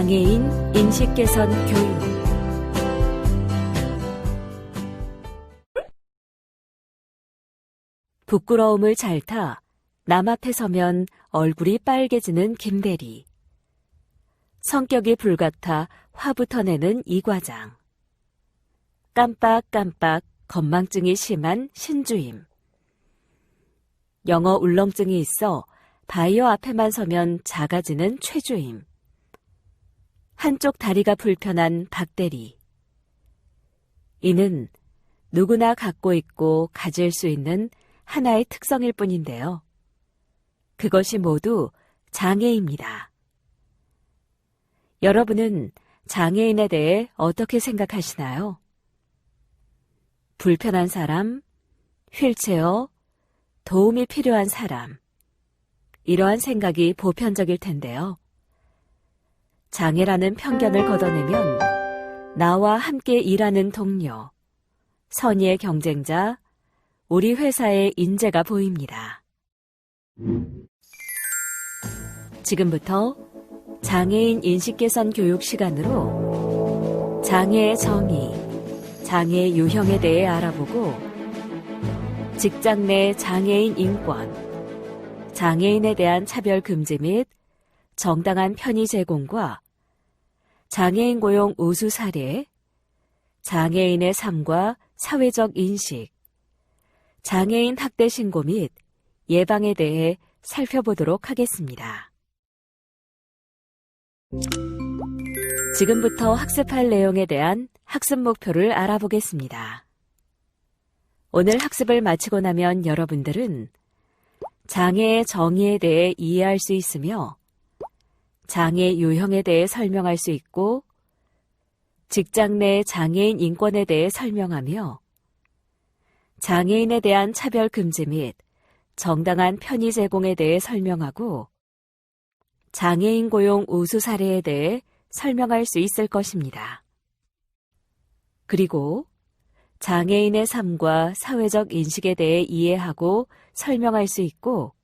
장애인 인식 개선 교육. 부끄러움을 잘 타 남 앞에 서면 얼굴이 빨개지는 김대리. 성격이 불같아 화부터 내는 이 과장. 깜빡깜빡 건망증이 심한 신주임. 영어 울렁증이 있어 바이어 앞에만 서면 작아지는 최주임. 한쪽 다리가 불편한 박대리. 이는 누구나 갖고 있고 가질 수 있는 하나의 특성일 뿐인데요. 그것이 모두 장애입니다. 여러분은 장애인에 대해 어떻게 생각하시나요? 불편한 사람, 휠체어, 도움이 필요한 사람. 이러한 생각이 보편적일 텐데요. 장애라는 편견을 걷어내면 나와 함께 일하는 동료, 선의의 경쟁자, 우리 회사의 인재가 보입니다. 지금부터 장애인 인식 개선 교육 시간으로 장애의 정의, 장애의 유형에 대해 알아보고 직장 내 장애인 인권, 장애인에 대한 차별 금지 및 정당한 편의 제공과 장애인 고용 우수 사례, 장애인의 삶과 사회적 인식, 장애인 학대 신고 및 예방에 대해 살펴보도록 하겠습니다. 지금부터 학습할 내용에 대한 학습 목표를 알아보겠습니다. 오늘 학습을 마치고 나면 여러분들은 장애의 정의에 대해 이해할 수 있으며 장애 유형에 대해 설명할 수 있고 직장 내 장애인 인권에 대해 설명하며 장애인에 대한 차별 금지 및 정당한 편의 제공에 대해 설명하고 장애인 고용 우수 사례에 대해 설명할 수 있을 것입니다. 그리고 장애인의 삶과 사회적 인식에 대해 이해하고 설명할 수 있고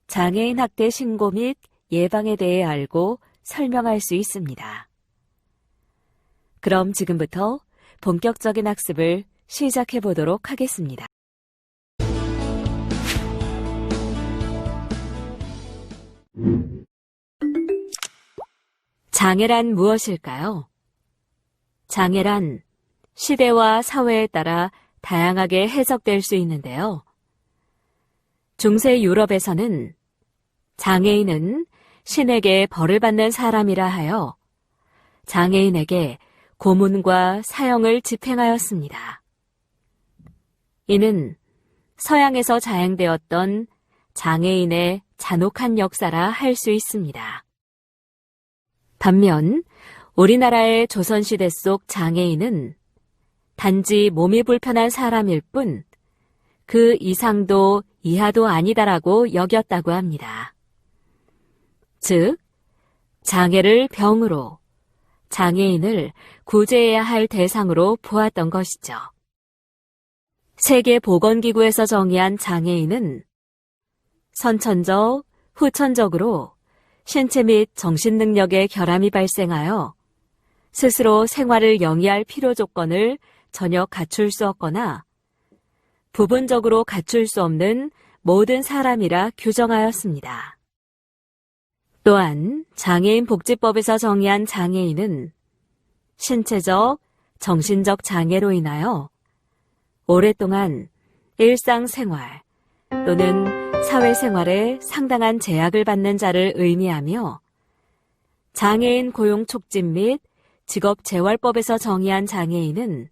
장애인 학대 신고 및 예방에 대해 알고 설명할 수 있습니다. 그럼 지금부터 본격적인 학습을 시작해 보도록 하겠습니다. 장애란 무엇일까요? 장애란 시대와 사회에 따라 다양하게 해석될 수 있는데요. 중세 유럽에서는 장애인은 신에게 벌을 받는 사람이라 하여 장애인에게 고문과 사형을 집행하였습니다. 이는 서양에서 자행되었던 장애인의 잔혹한 역사라 할 수 있습니다. 반면 우리나라의 조선시대 속 장애인은 단지 몸이 불편한 사람일 뿐 그 이상도 이하도 아니다라고 여겼다고 합니다. 즉, 장애를 병으로, 장애인을 구제해야 할 대상으로 보았던 것이죠. 세계보건기구에서 정의한 장애인은 선천적, 후천적으로 신체 및 정신 능력의 결함이 발생하여 스스로 생활을 영위할 필요 조건을 전혀 갖출 수 없거나 부분적으로 갖출 수 없는 모든 사람이라 규정하였습니다. 또한 장애인 복지법에서 정의한 장애인은 신체적, 정신적 장애로 인하여 오랫동안 일상생활 또는 사회생활에 상당한 제약을 받는 자를 의미하며 장애인 고용 촉진 및 직업재활법에서 정의한 장애인은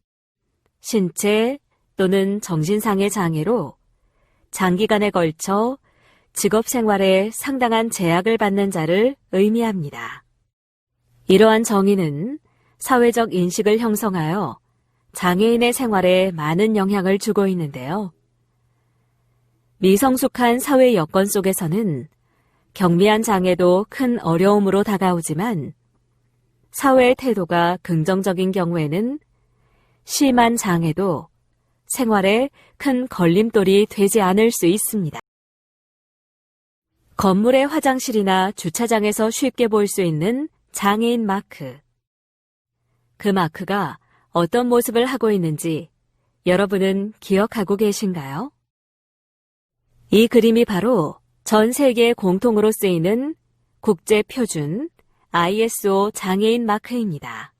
신체 또는 정신상의 장애로 장기간에 걸쳐 직업생활에 상당한 제약을 받는 자를 의미합니다. 이러한 정의는 사회적 인식을 형성하여 장애인의 생활에 많은 영향을 주고 있는데요. 미성숙한 사회 여건 속에서는 경미한 장애도 큰 어려움으로 다가오지만 사회의 태도가 긍정적인 경우에는 심한 장애도 생활에 큰 걸림돌이 되지 않을 수 있습니다. 건물의 화장실이나 주차장에서 쉽게 볼 수 있는 장애인 마크. 그 마크가 어떤 모습을 하고 있는지 여러분은 기억하고 계신가요? 이 그림이 바로 전 세계 공통으로 쓰이는 국제 표준 ISO 장애인 마크입니다.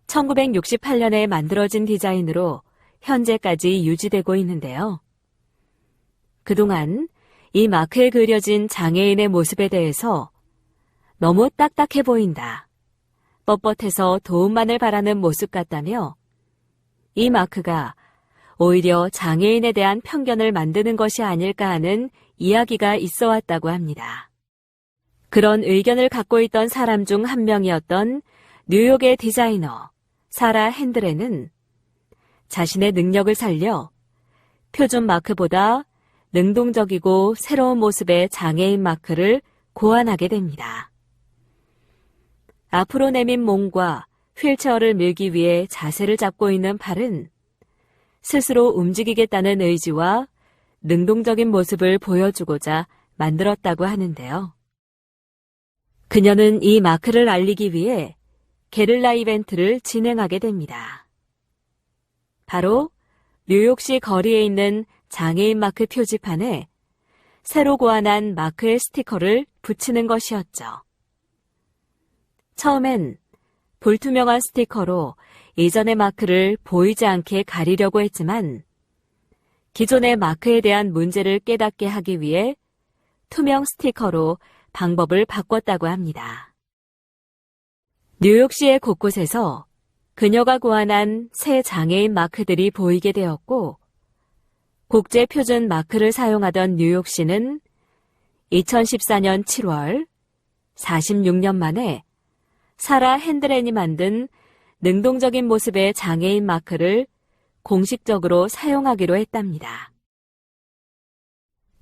1968년에 만들어진 디자인으로 현재까지 유지되고 있는데요. 그동안 이 마크에 그려진 장애인의 모습에 대해서 너무 딱딱해 보인다, 뻣뻣해서 도움만을 바라는 모습 같다며 이 마크가 오히려 장애인에 대한 편견을 만드는 것이 아닐까 하는 이야기가 있어 왔다고 합니다. 그런 의견을 갖고 있던 사람 중 한 명이었던 뉴욕의 디자이너 사라 핸드레는 자신의 능력을 살려 표준 마크보다 능동적이고 새로운 모습의 장애인 마크를 고안하게 됩니다. 앞으로 내민 몸과 휠체어를 밀기 위해 자세를 잡고 있는 팔은 스스로 움직이겠다는 의지와 능동적인 모습을 보여주고자 만들었다고 하는데요. 그녀는 이 마크를 알리기 위해 게릴라 이벤트를 진행하게 됩니다. 바로 뉴욕시 거리에 있는 장애인 마크 표지판에 새로 고안한 마크의 스티커를 붙이는 것이었죠. 처음엔 불투명한 스티커로 이전의 마크를 보이지 않게 가리려고 했지만 기존의 마크에 대한 문제를 깨닫게 하기 위해 투명 스티커로 방법을 바꿨다고 합니다. 뉴욕시의 곳곳에서 그녀가 고안한 새 장애인 마크들이 보이게 되었고 국제 표준 마크를 사용하던 뉴욕시는 2014년 7월 46년 만에 사라 핸드렌이 만든 능동적인 모습의 장애인 마크를 공식적으로 사용하기로 했답니다.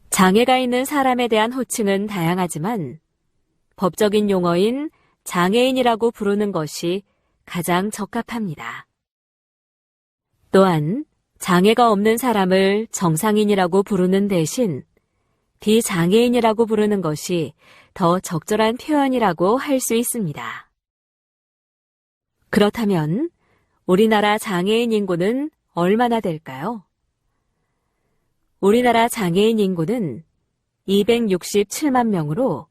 장애가 있는 사람에 대한 호칭은 다양하지만 법적인 용어인 장애인이라고 부르는 것이 가장 적합합니다. 또한 장애가 없는 사람을 정상인이라고 부르는 대신 비장애인이라고 부르는 것이 더 적절한 표현이라고 할 수 있습니다. 그렇다면 우리나라 장애인 인구는 얼마나 될까요? 우리나라 장애인 인구는 267만 명으로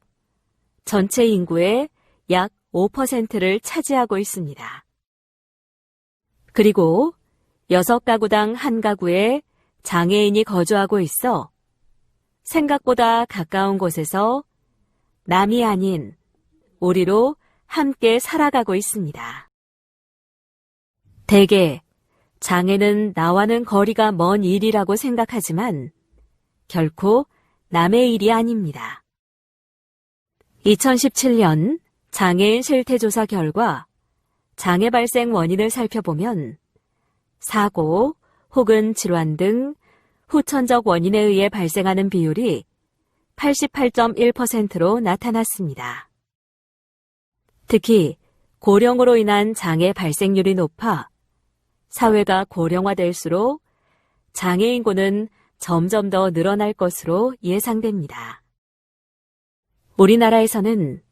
전체 인구의 약 5%를 차지하고 있습니다. 그리고 6가구당 1가구에 장애인이 거주하고 있어 생각보다 가까운 곳에서 남이 아닌 우리로 함께 살아가고 있습니다. 대개 장애는 나와는 거리가 먼 일이라고 생각하지만 결코 남의 일이 아닙니다. 2017년 장애인 실태조사 결과 장애 발생 원인을 살펴보면 사고 혹은 질환 등 후천적 원인에 의해 발생하는 비율이 88.1%로 나타났습니다. 특히 고령으로 인한 장애 발생률이 높아 사회가 고령화될수록 장애 인구는 점점 더 늘어날 것으로 예상됩니다. 우리나라에서는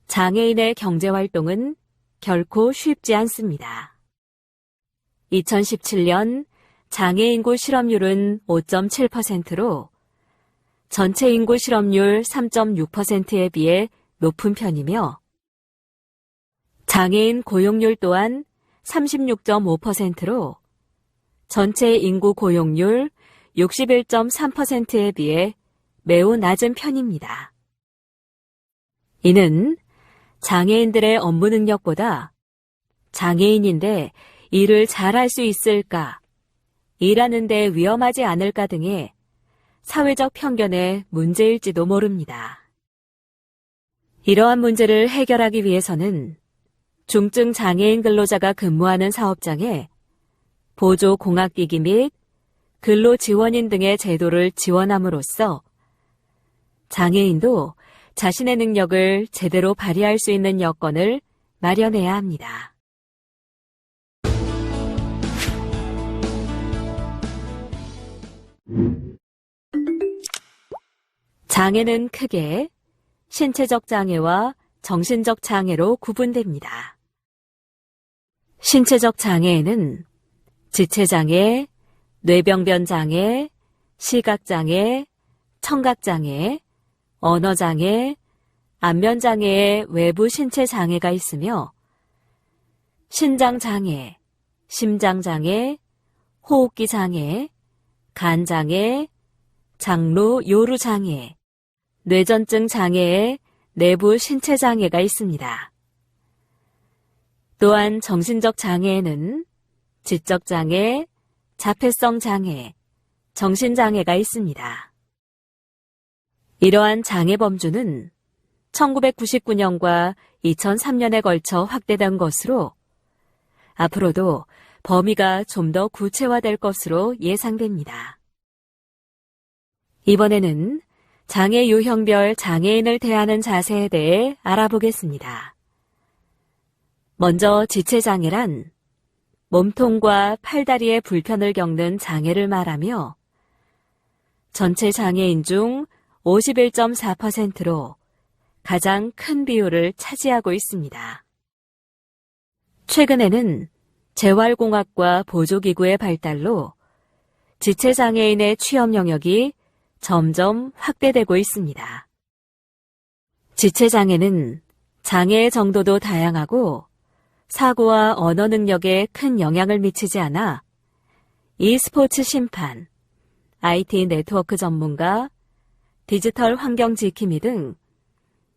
장애인의 경제활동은 결코 쉽지 않습니다. 2017년 장애인구 실업률은 5.7%로 전체 인구 실업률 3.6%에 비해 높은 편이며 장애인 고용률 또한 36.5%로 전체 인구 고용률 61.3%에 비해 매우 낮은 편입니다. 이는 장애인들의 업무 능력보다 장애인인데 일을 잘할 수 있을까, 일하는 데 위험하지 않을까 등의 사회적 편견의 문제일지도 모릅니다. 이러한 문제를 해결하기 위해서는 중증 장애인 근로자가 근무하는 사업장에 보조공학기기 및 근로지원인 등의 제도를 지원함으로써 장애인도 자신의 능력을 제대로 발휘할 수 있는 여건을 마련해야 합니다. 장애는 크게 신체적 장애와 정신적 장애로 구분됩니다. 신체적 장애에는 지체장애, 뇌병변장애, 시각장애, 청각장애, 언어장애, 안면장애의 외부 신체 장애가 있으며 신장장애, 심장장애, 호흡기장애, 간장애, 장루, 요루장애, 뇌전증 장애의 내부 신체 장애가 있습니다. 또한 정신적 장애에는 지적 장애, 자폐성 장애, 정신장애가 있습니다. 이러한 장애 범주는 1999년과 2003년에 걸쳐 확대된 것으로 앞으로도 범위가 좀 더 구체화될 것으로 예상됩니다. 이번에는 장애 유형별 장애인을 대하는 자세에 대해 알아보겠습니다. 먼저 지체장애란 몸통과 팔다리의 불편을 겪는 장애를 말하며 전체 장애인 중 51.4%로 가장 큰 비율을 차지하고 있습니다. 최근에는 재활공학과 보조기구의 발달로 지체장애인의 취업 영역이 점점 확대되고 있습니다. 지체장애는 장애의 정도도 다양하고 사고와 언어 능력에 큰 영향을 미치지 않아 e스포츠 심판, IT 네트워크 전문가, 디지털 환경 지킴이 등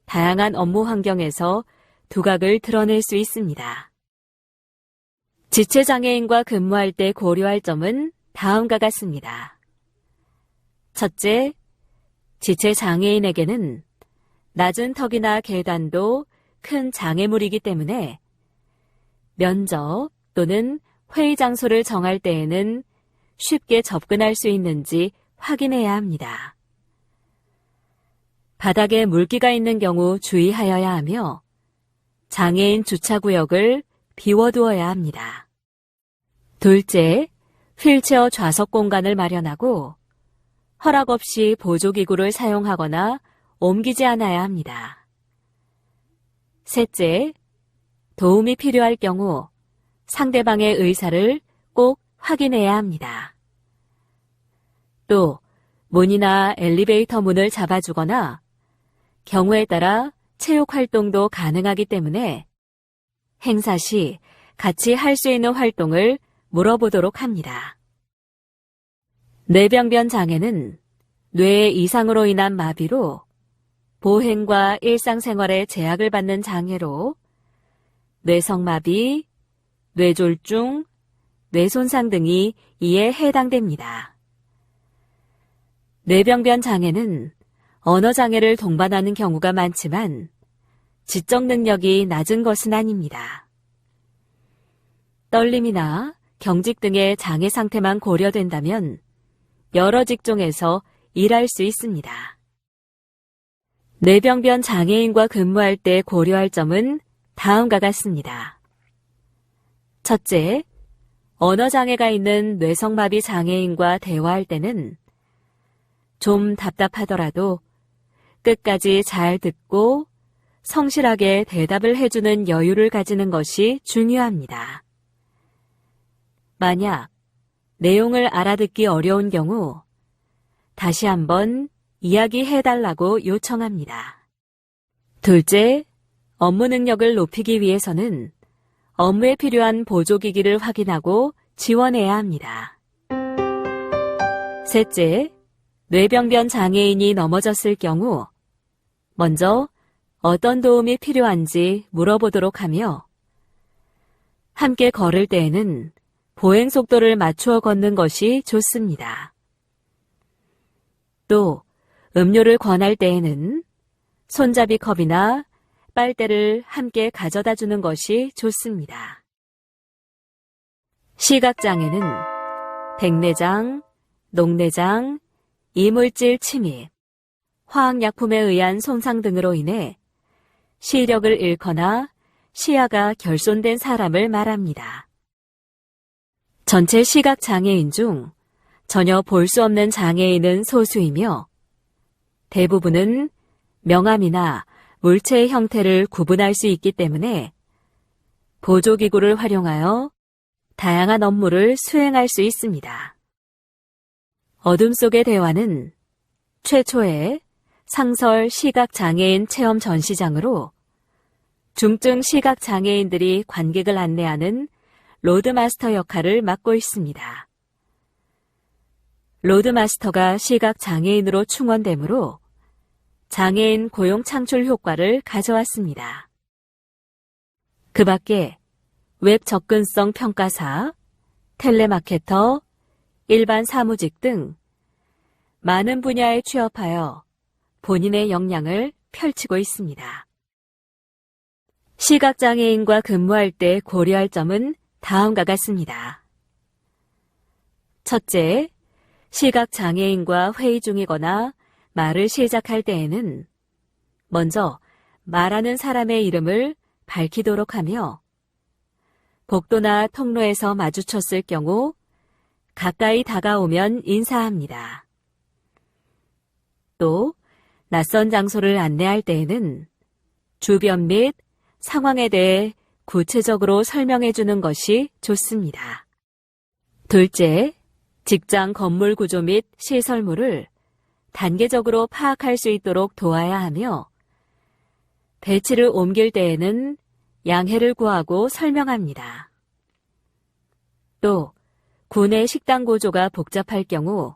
다양한 업무 환경에서 두각을 드러낼 수 있습니다. 지체장애인과 근무할 때 고려할 점은 다음과 같습니다. 첫째, 지체장애인에게는 낮은 턱이나 계단도 큰 장애물이기 때문에 면접 또는 회의 장소를 정할 때에는 쉽게 접근할 수 있는지 확인해야 합니다. 바닥에 물기가 있는 경우 주의하여야 하며 장애인 주차구역을 비워두어야 합니다. 둘째, 휠체어 좌석 공간을 마련하고 허락 없이 보조기구를 사용하거나 옮기지 않아야 합니다. 셋째, 도움이 필요할 경우 상대방의 의사를 꼭 확인해야 합니다. 또 문이나 엘리베이터 문을 잡아주거나 경우에 따라 체육 활동도 가능하기 때문에 행사 시 같이 할 수 있는 활동을 물어보도록 합니다. 뇌병변 장애는 뇌의 이상으로 인한 마비로 보행과 일상생활에 제약을 받는 장애로 뇌성마비, 뇌졸중, 뇌손상 등이 이에 해당됩니다. 뇌병변 장애는 언어장애를 동반하는 경우가 많지만 지적 능력이 낮은 것은 아닙니다. 떨림이나 경직 등의 장애 상태만 고려된다면 여러 직종에서 일할 수 있습니다. 뇌병변 장애인과 근무할 때 고려할 점은 다음과 같습니다. 첫째, 언어장애가 있는 뇌성마비 장애인과 대화할 때는 좀 답답하더라도 끝까지 잘 듣고 성실하게 대답을 해주는 여유를 가지는 것이 중요합니다. 만약 내용을 알아듣기 어려운 경우 다시 한번 이야기해달라고 요청합니다. 둘째, 업무 능력을 높이기 위해서는 업무에 필요한 보조기기를 확인하고 지원해야 합니다. 셋째, 뇌병변 장애인이 넘어졌을 경우 먼저 어떤 도움이 필요한지 물어보도록 하며 함께 걸을 때에는 보행 속도를 맞추어 걷는 것이 좋습니다. 또 음료를 권할 때에는 손잡이 컵이나 빨대를 함께 가져다 주는 것이 좋습니다. 시각장애는 백내장, 녹내장, 이물질 침입, 화학약품에 의한 손상 등으로 인해 시력을 잃거나 시야가 결손된 사람을 말합니다. 전체 시각장애인 중 전혀 볼 수 없는 장애인은 소수이며 대부분은 명암이나 물체의 형태를 구분할 수 있기 때문에 보조기구를 활용하여 다양한 업무를 수행할 수 있습니다. 어둠 속의 대화는 최초의 상설 시각장애인 체험 전시장으로 중증 시각장애인들이 관객을 안내하는 로드마스터 역할을 맡고 있습니다. 로드마스터가 시각장애인으로 충원되므로 장애인 고용 창출 효과를 가져왔습니다. 그 밖에 웹 접근성 평가사, 텔레마케터, 일반 사무직 등 많은 분야에 취업하여 본인의 역량을 펼치고 있습니다. 시각장애인과 근무할 때 고려할 점은 다음과 같습니다. 첫째, 시각장애인과 회의 중이거나 말을 시작할 때에는 먼저 말하는 사람의 이름을 밝히도록 하며 복도나 통로에서 마주쳤을 경우 가까이 다가오면 인사합니다. 또 낯선 장소를 안내할 때에는 주변 및 상황에 대해 구체적으로 설명해 주는 것이 좋습니다. 둘째, 직장 건물 구조 및 시설물을 단계적으로 파악할 수 있도록 도와야 하며 배치를 옮길 때에는 양해를 구하고 설명합니다. 또 구내 식당 구조가 복잡할 경우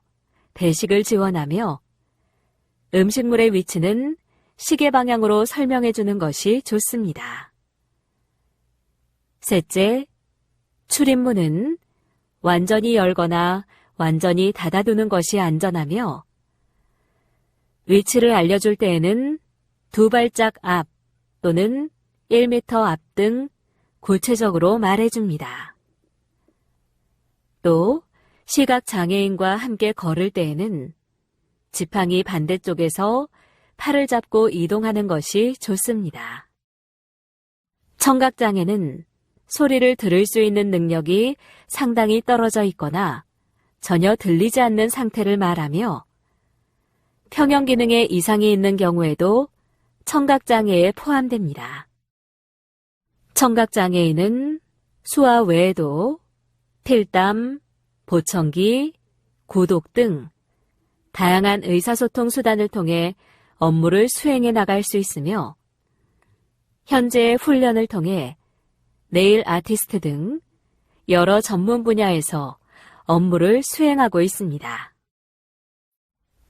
배식을 지원하며 음식물의 위치는 시계 방향으로 설명해 주는 것이 좋습니다. 셋째, 출입문은 완전히 열거나 완전히 닫아두는 것이 안전하며 위치를 알려줄 때에는 2발짝 앞 또는 1m 앞 등 구체적으로 말해줍니다. 또 시각장애인과 함께 걸을 때에는 지팡이 반대쪽에서 팔을 잡고 이동하는 것이 좋습니다. 청각장애는 소리를 들을 수 있는 능력이 상당히 떨어져 있거나 전혀 들리지 않는 상태를 말하며 평형 기능에 이상이 있는 경우에도 청각장애에 포함됩니다. 청각장애인은 수화 외에도 필담, 보청기, 구독 등 다양한 의사소통 수단을 통해 업무를 수행해 나갈 수 있으며 현재 훈련을 통해 네일 아티스트 등 여러 전문 분야에서 업무를 수행하고 있습니다.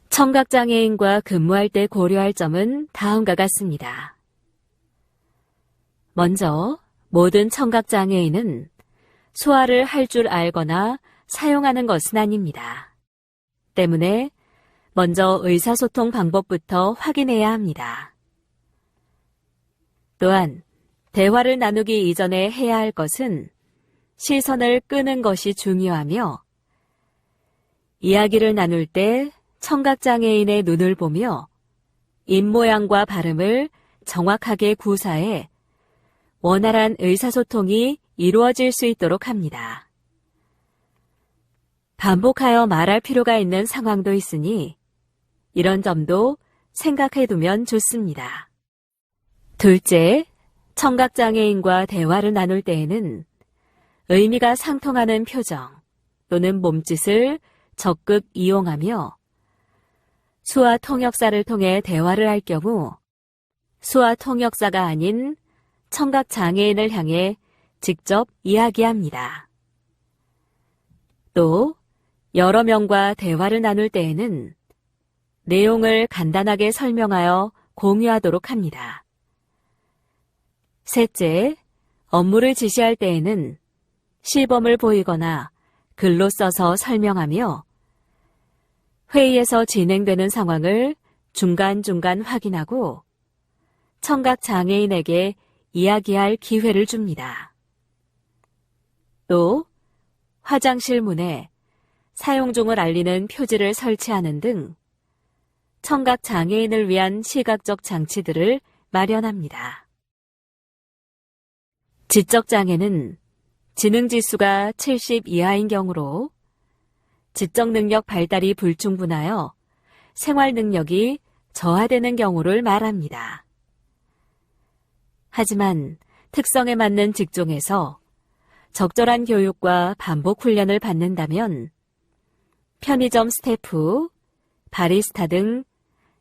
청각장애인과 근무할 때 고려할 점은 다음과 같습니다. 먼저 모든 청각장애인은 수화를 할 줄 알거나 사용하는 것은 아닙니다. 때문에 먼저 의사소통 방법부터 확인해야 합니다. 또한 대화를 나누기 이전에 해야 할 것은 시선을 끄는 것이 중요하며 이야기를 나눌 때 청각장애인의 눈을 보며 입모양과 발음을 정확하게 구사해 원활한 의사소통이 이루어질 수 있도록 합니다. 반복하여 말할 필요가 있는 상황도 있으니 이런 점도 생각해 두면 좋습니다. 둘째, 청각장애인과 대화를 나눌 때에는 의미가 상통하는 표정 또는 몸짓을 적극 이용하며 수화 통역사를 통해 대화를 할 경우 수화 통역사가 아닌 청각장애인을 향해 직접 이야기합니다. 또 여러 명과 대화를 나눌 때에는 내용을 간단하게 설명하여 공유하도록 합니다. 셋째, 업무를 지시할 때에는 시범을 보이거나 글로 써서 설명하며 회의에서 진행되는 상황을 중간중간 확인하고 청각장애인에게 이야기할 기회를 줍니다. 또 화장실 문에 사용 중을 알리는 표지를 설치하는 등 청각장애인을 위한 시각적 장치들을 마련합니다. 지적장애는 지능지수가 70 이하인 경우로 지적능력 발달이 불충분하여 생활능력이 저하되는 경우를 말합니다. 하지만 특성에 맞는 직종에서 적절한 교육과 반복 훈련을 받는다면 편의점 스태프, 바리스타 등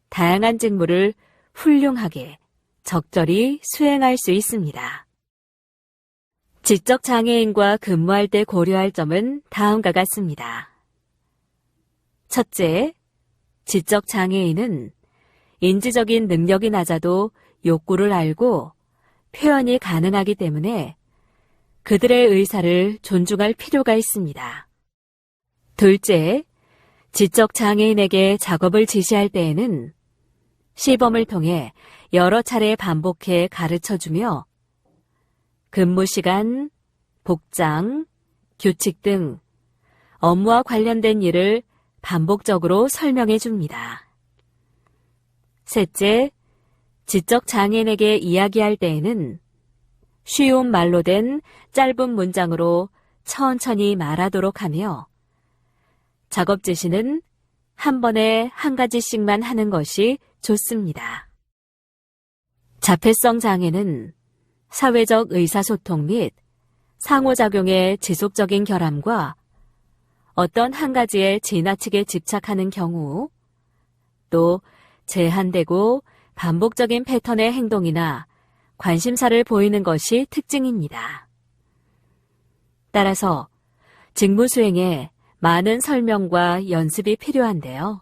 다양한 직무를 훌륭하게 적절히 수행할 수 있습니다. 지적장애인과 근무할 때 고려할 점은 다음과 같습니다. 첫째, 지적장애인은 인지적인 능력이 낮아도 욕구를 알고 표현이 가능하기 때문에 그들의 의사를 존중할 필요가 있습니다. 둘째, 지적장애인에게 작업을 지시할 때에는 시범을 통해 여러 차례 반복해 가르쳐주며 근무 시간, 복장, 규칙 등 업무와 관련된 일을 반복적으로 설명해 줍니다. 셋째, 지적장애인에게 이야기할 때에는 쉬운 말로 된 짧은 문장으로 천천히 말하도록 하며 작업 지시는 한 번에 한 가지씩만 하는 것이 좋습니다. 자폐성 장애는 사회적 의사소통 및 상호작용의 지속적인 결함과 어떤 한 가지에 지나치게 집착하는 경우, 또 제한되고 반복적인 패턴의 행동이나 관심사를 보이는 것이 특징입니다. 따라서 직무 수행에 많은 설명과 연습이 필요한데요.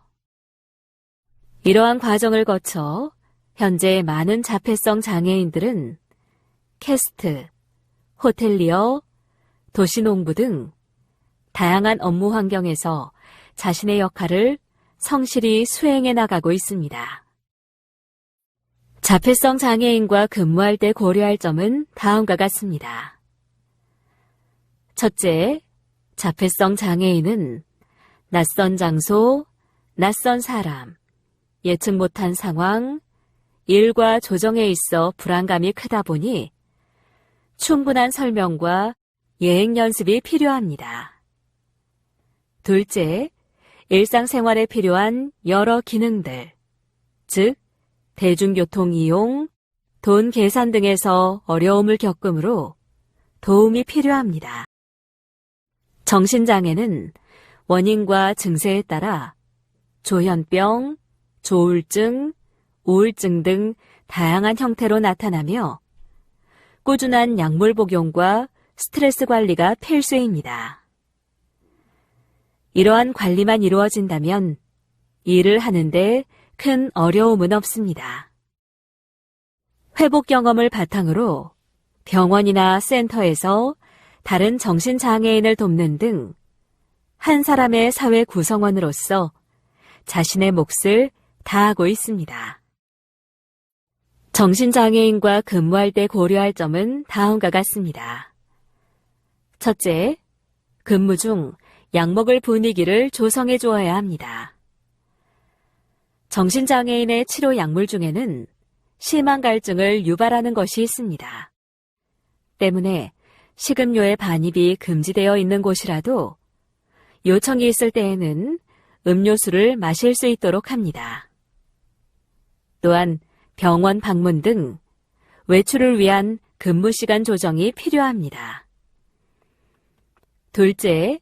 이러한 과정을 거쳐 현재 많은 자폐성 장애인들은 캐스트, 호텔리어, 도시농부 등 다양한 업무 환경에서 자신의 역할을 성실히 수행해 나가고 있습니다. 자폐성 장애인과 근무할 때 고려할 점은 다음과 같습니다. 첫째, 자폐성 장애인은 낯선 장소, 낯선 사람, 예측 못한 상황, 일과 조정에 있어 불안감이 크다 보니 충분한 설명과 예행 연습이 필요합니다. 둘째, 일상생활에 필요한 여러 기능들, 즉 대중교통 이용, 돈 계산 등에서 어려움을 겪으므로 도움이 필요합니다. 정신장애는 원인과 증세에 따라 조현병, 조울증, 우울증 등 다양한 형태로 나타나며 꾸준한 약물 복용과 스트레스 관리가 필수입니다. 이러한 관리만 이루어진다면 일을 하는데 큰 어려움은 없습니다. 회복 경험을 바탕으로 병원이나 센터에서 다른 정신장애인을 돕는 등 한 사람의 사회 구성원으로서 자신의 몫을 다하고 있습니다. 정신장애인과 근무할 때 고려할 점은 다음과 같습니다. 첫째, 근무 중 약먹을 분위기를 조성해 주어야 합니다. 정신장애인의 치료 약물 중에는 심한 갈증을 유발하는 것이 있습니다. 때문에 식음료의 반입이 금지되어 있는 곳이라도 요청이 있을 때에는 음료수를 마실 수 있도록 합니다. 또한 병원 방문 등 외출을 위한 근무 시간 조정이 필요합니다. 둘째,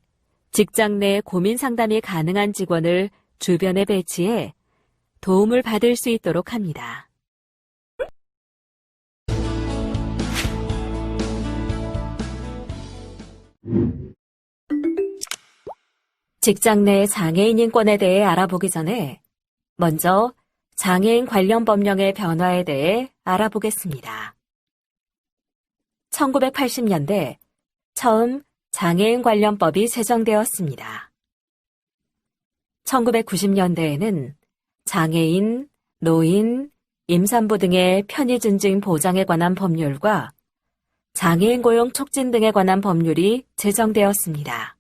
직장 내 고민 상담이 가능한 직원을 주변에 배치해 도움을 받을 수 있도록 합니다. 직장 내 장애인 인권에 대해 알아보기 전에 먼저 장애인 관련 법령의 변화에 대해 알아보겠습니다. 1980년대 처음 장애인 관련법이 제정되었습니다. 1990년대에는 장애인, 노인, 임산부 등의 편의 증진 보장에 관한 법률과 장애인 고용 촉진 등에 관한 법률이 제정되었습니다.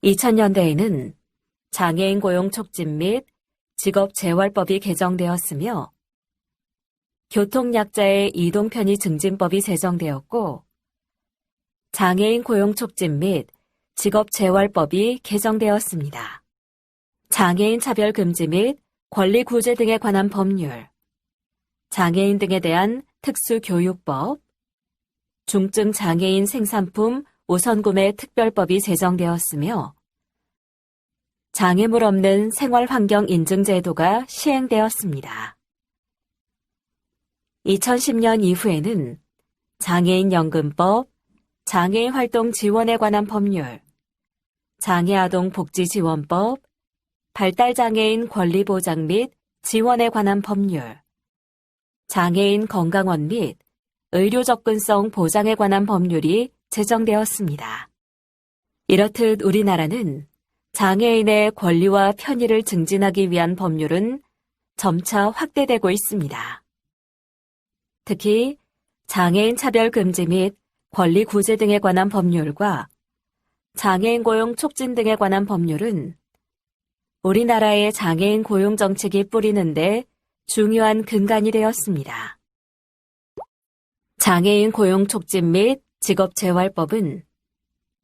2000년대에는 장애인 고용 촉진 및 직업재활법이 개정되었으며 교통약자의 이동편의 증진법이 제정되었고 장애인 고용 촉진 및 직업재활법이 개정되었습니다. 장애인 차별 금지 및 권리 구제 등에 관한 법률, 장애인 등에 대한 특수교육법, 중증 장애인 생산품 우선구매 특별법이 제정되었으며 장애물 없는 생활환경 인증제도가 시행되었습니다. 2010년 이후에는 장애인연금법, 장애인활동 지원에 관한 법률, 장애아동복지지원법, 발달장애인 권리보장 및 지원에 관한 법률, 장애인 건강원 및 의료 접근성 보장에 관한 법률이 제정되었습니다. 이렇듯 우리나라는 장애인의 권리와 편의를 증진하기 위한 법률은 점차 확대되고 있습니다. 특히 장애인 차별 금지 및 권리 구제 등에 관한 법률과 장애인 고용 촉진 등에 관한 법률은 우리나라의 장애인 고용 정책이 뿌리는데 중요한 근간이 되었습니다. 장애인 고용 촉진 및 직업재활법은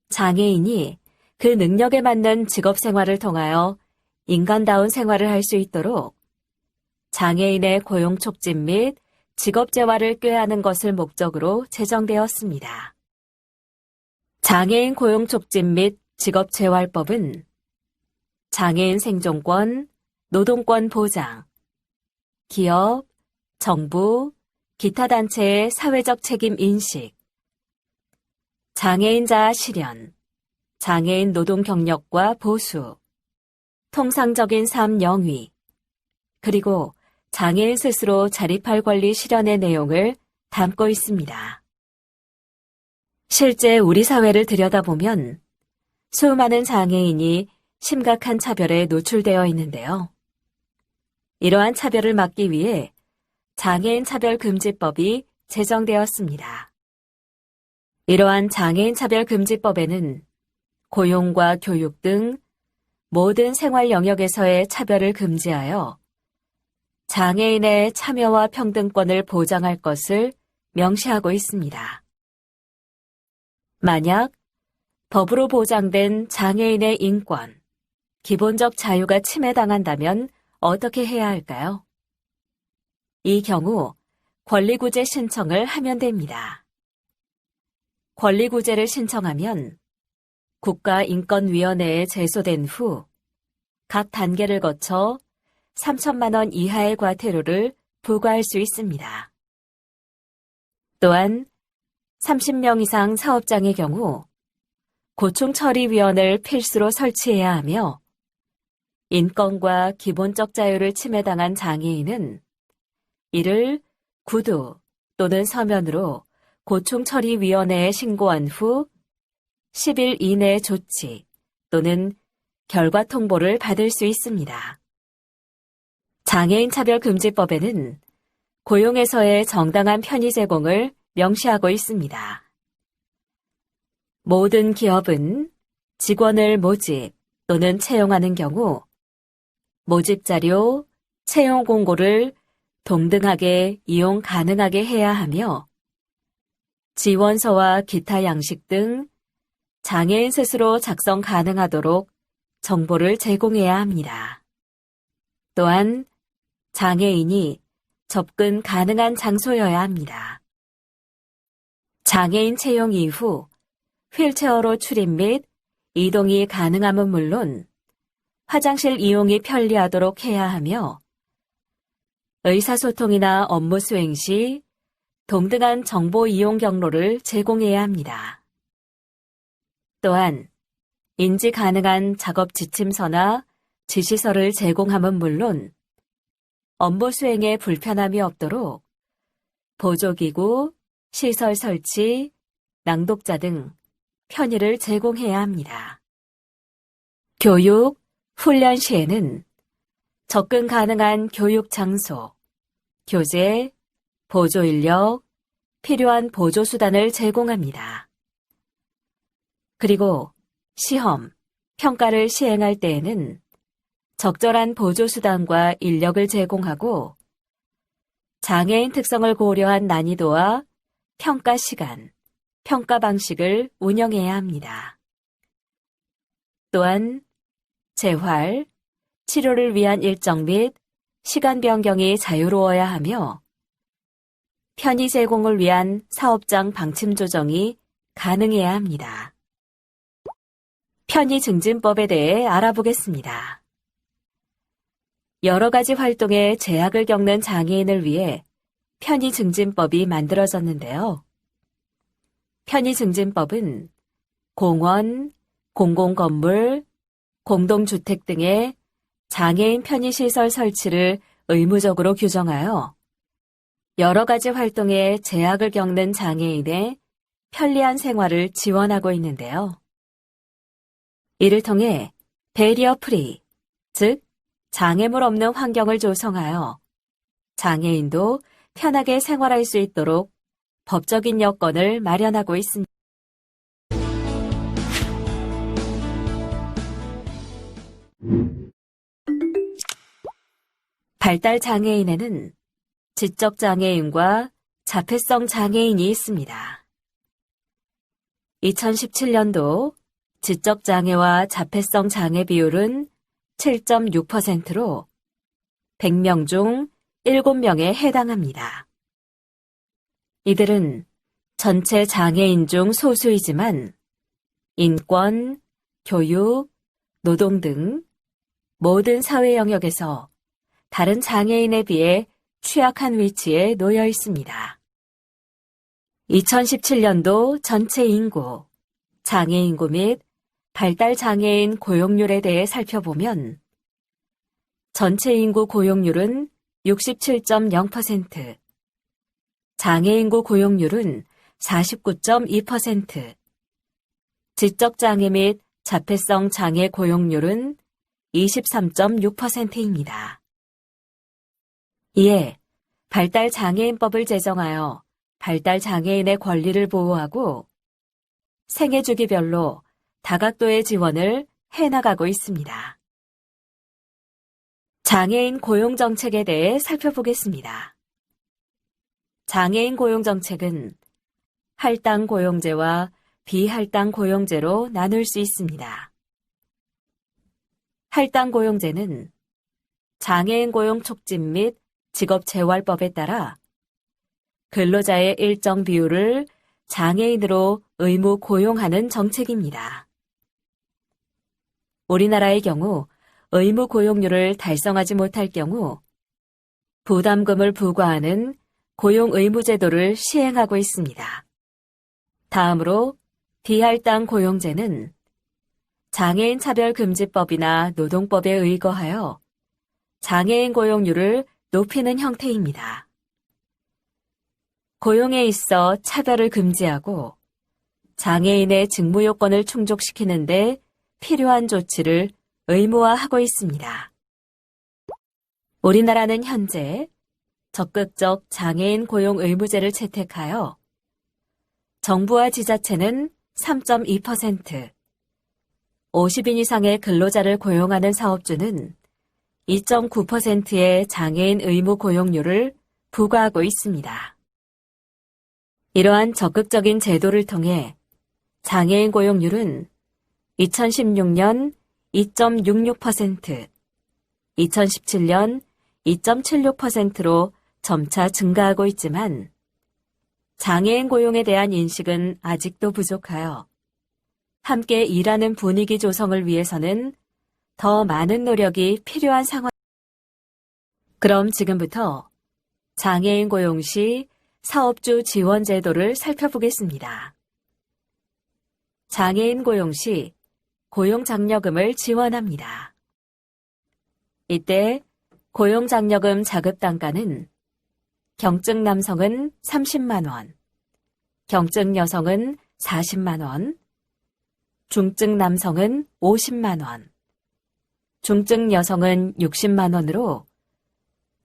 장애인이 그 능력에 맞는 직업생활을 통하여 인간다운 생활을 할 수 있도록 장애인의 고용 촉진 및 직업재활을 꾀하는 것을 목적으로 제정되었습니다. 장애인 고용 촉진 및 직업재활법은 장애인 생존권, 노동권 보장, 기업, 정부, 기타 단체의 사회적 책임 인식, 장애인 자아 실현, 장애인 노동 경력과 보수, 통상적인 삶 영위, 그리고 장애인 스스로 자립할 권리 실현의 내용을 담고 있습니다. 실제 우리 사회를 들여다보면 수많은 장애인이 심각한 차별에 노출되어 있는데요. 이러한 차별을 막기 위해 장애인 차별금지법이 제정되었습니다. 이러한 장애인 차별금지법에는 고용과 교육 등 모든 생활 영역에서의 차별을 금지하여 장애인의 참여와 평등권을 보장할 것을 명시하고 있습니다. 만약 법으로 보장된 장애인의 인권, 기본적 자유가 침해당한다면 어떻게 해야 할까요? 이 경우 권리구제 신청을 하면 됩니다. 권리구제를 신청하면 국가인권위원회에 제소된 후 각 단계를 거쳐 3천만 원 이하의 과태료를 부과할 수 있습니다. 또한 30명 이상 사업장의 경우 고충처리위원회를 필수로 설치해야 하며 인권과 기본적 자유를 침해당한 장애인은 이를 구두 또는 서면으로 고충처리위원회에 신고한 후 10일 이내 조치 또는 결과 통보를 받을 수 있습니다. 장애인 차별금지법에는 고용에서의 정당한 편의 제공을 명시하고 있습니다. 모든 기업은 직원을 모집 또는 채용하는 경우 모집 자료, 채용 공고를 동등하게 이용 가능하게 해야 하며 지원서와 기타 양식 등 장애인 스스로 작성 가능하도록 정보를 제공해야 합니다. 또한 장애인이 접근 가능한 장소여야 합니다. 장애인 채용 이후 휠체어로 출입 및 이동이 가능함은 물론 화장실 이용이 편리하도록 해야 하며 의사소통이나 업무 수행 시 동등한 정보 이용 경로를 제공해야 합니다. 또한 인지 가능한 작업 지침서나 지시서를 제공함은 물론 업무 수행에 불편함이 없도록 보조기구, 시설 설치, 낭독자 등 편의를 제공해야 합니다. 교육, 훈련 시에는 접근 가능한 교육 장소, 교재, 보조 인력, 필요한 보조 수단을 제공합니다. 그리고 시험, 평가를 시행할 때에는 적절한 보조 수단과 인력을 제공하고 장애인 특성을 고려한 난이도와 평가 시간, 평가 방식을 운영해야 합니다. 또한 재활, 치료를 위한 일정 및 시간 변경이 자유로워야 하며 편의 제공을 위한 사업장 방침 조정이 가능해야 합니다. 편의 증진법에 대해 알아보겠습니다. 여러 가지 활동에 제약을 겪는 장애인을 위해 편의 증진법이 만들어졌는데요. 편의 증진법은 공원, 공공건물, 공동주택 등의 장애인 편의시설 설치를 의무적으로 규정하여 여러 가지 활동에 제약을 겪는 장애인의 편리한 생활을 지원하고 있는데요. 이를 통해 베리어 프리, 즉 장애물 없는 환경을 조성하여 장애인도 편하게 생활할 수 있도록 법적인 여건을 마련하고 있습니다. 발달 장애인에는 지적 장애인과 자폐성 장애인이 있습니다. 2017년도 지적 장애와 자폐성 장애 비율은 7.6%로 100명 중 7명에 해당합니다. 이들은 전체 장애인 중 소수이지만 인권, 교육, 노동 등 모든 사회 영역에서 다른 장애인에 비해 취약한 위치에 놓여 있습니다. 2017년도 전체 인구, 장애 인구 및 발달 장애인 고용률에 대해 살펴보면 전체 인구 고용률은 67.0%, 장애 인구 고용률은 49.2%, 지적 장애 및 자폐성 장애 고용률은 23.6%입니다. 이에 발달 장애인법을 제정하여 발달 장애인의 권리를 보호하고 생애 주기별로 다각도의 지원을 해나가고 있습니다. 장애인 고용 정책에 대해 살펴보겠습니다. 장애인 고용 정책은 할당 고용제와 비할당 고용제로 나눌 수 있습니다. 할당 고용제는 장애인 고용 촉진 및 직업재활법에 따라 근로자의 일정 비율을 장애인으로 의무 고용하는 정책입니다. 우리나라의 경우 의무 고용률을 달성하지 못할 경우 부담금을 부과하는 고용 의무 제도를 시행하고 있습니다. 다음으로 비할당 고용제는 장애인 차별금지법이나 노동법에 의거하여 장애인 고용률을 높이는 형태입니다. 고용에 있어 차별을 금지하고 장애인의 직무 요건을 충족시키는 데 필요한 조치를 의무화하고 있습니다. 우리나라는 현재 적극적 장애인 고용 의무제를 채택하여 정부와 지자체는 3.2%, 50인 이상의 근로자를 고용하는 사업주는 2.9%의 장애인 의무 고용률을 부과하고 있습니다. 이러한 적극적인 제도를 통해 장애인 고용률은 2016년 2.66%, 2017년 2.76%로 점차 증가하고 있지만 장애인 고용에 대한 인식은 아직도 부족하여 함께 일하는 분위기 조성을 위해서는 더 많은 노력이 필요한 상황. 그럼 지금부터 장애인 고용 시 사업주 지원 제도를 살펴보겠습니다. 장애인 고용 시 고용장려금을 지원합니다. 이때 고용장려금 자급단가는 경증 남성은 30만 원, 경증 여성은 40만 원, 중증 남성은 50만 원, 중증 여성은 60만 원으로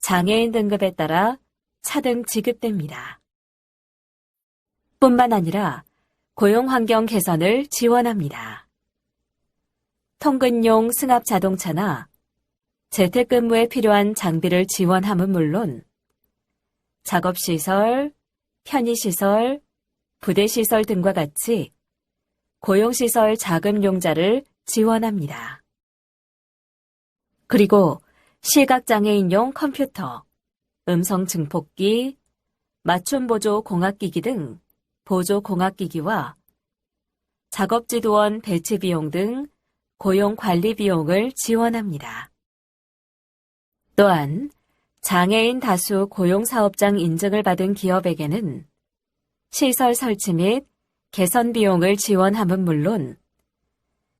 장애인 등급에 따라 차등 지급됩니다. 뿐만 아니라 고용환경 개선을 지원합니다. 통근용 승합 자동차나 재택근무에 필요한 장비를 지원함은 물론 작업시설, 편의시설, 부대시설 등과 같이 고용시설 자금용자를 지원합니다. 그리고 시각장애인용 컴퓨터, 음성 증폭기, 맞춤보조 공학기기 등 보조 공학기기와 작업지도원 배치 비용 등 고용 관리 비용을 지원합니다. 또한 장애인 다수 고용사업장 인증을 받은 기업에게는 시설 설치 및 개선 비용을 지원함은 물론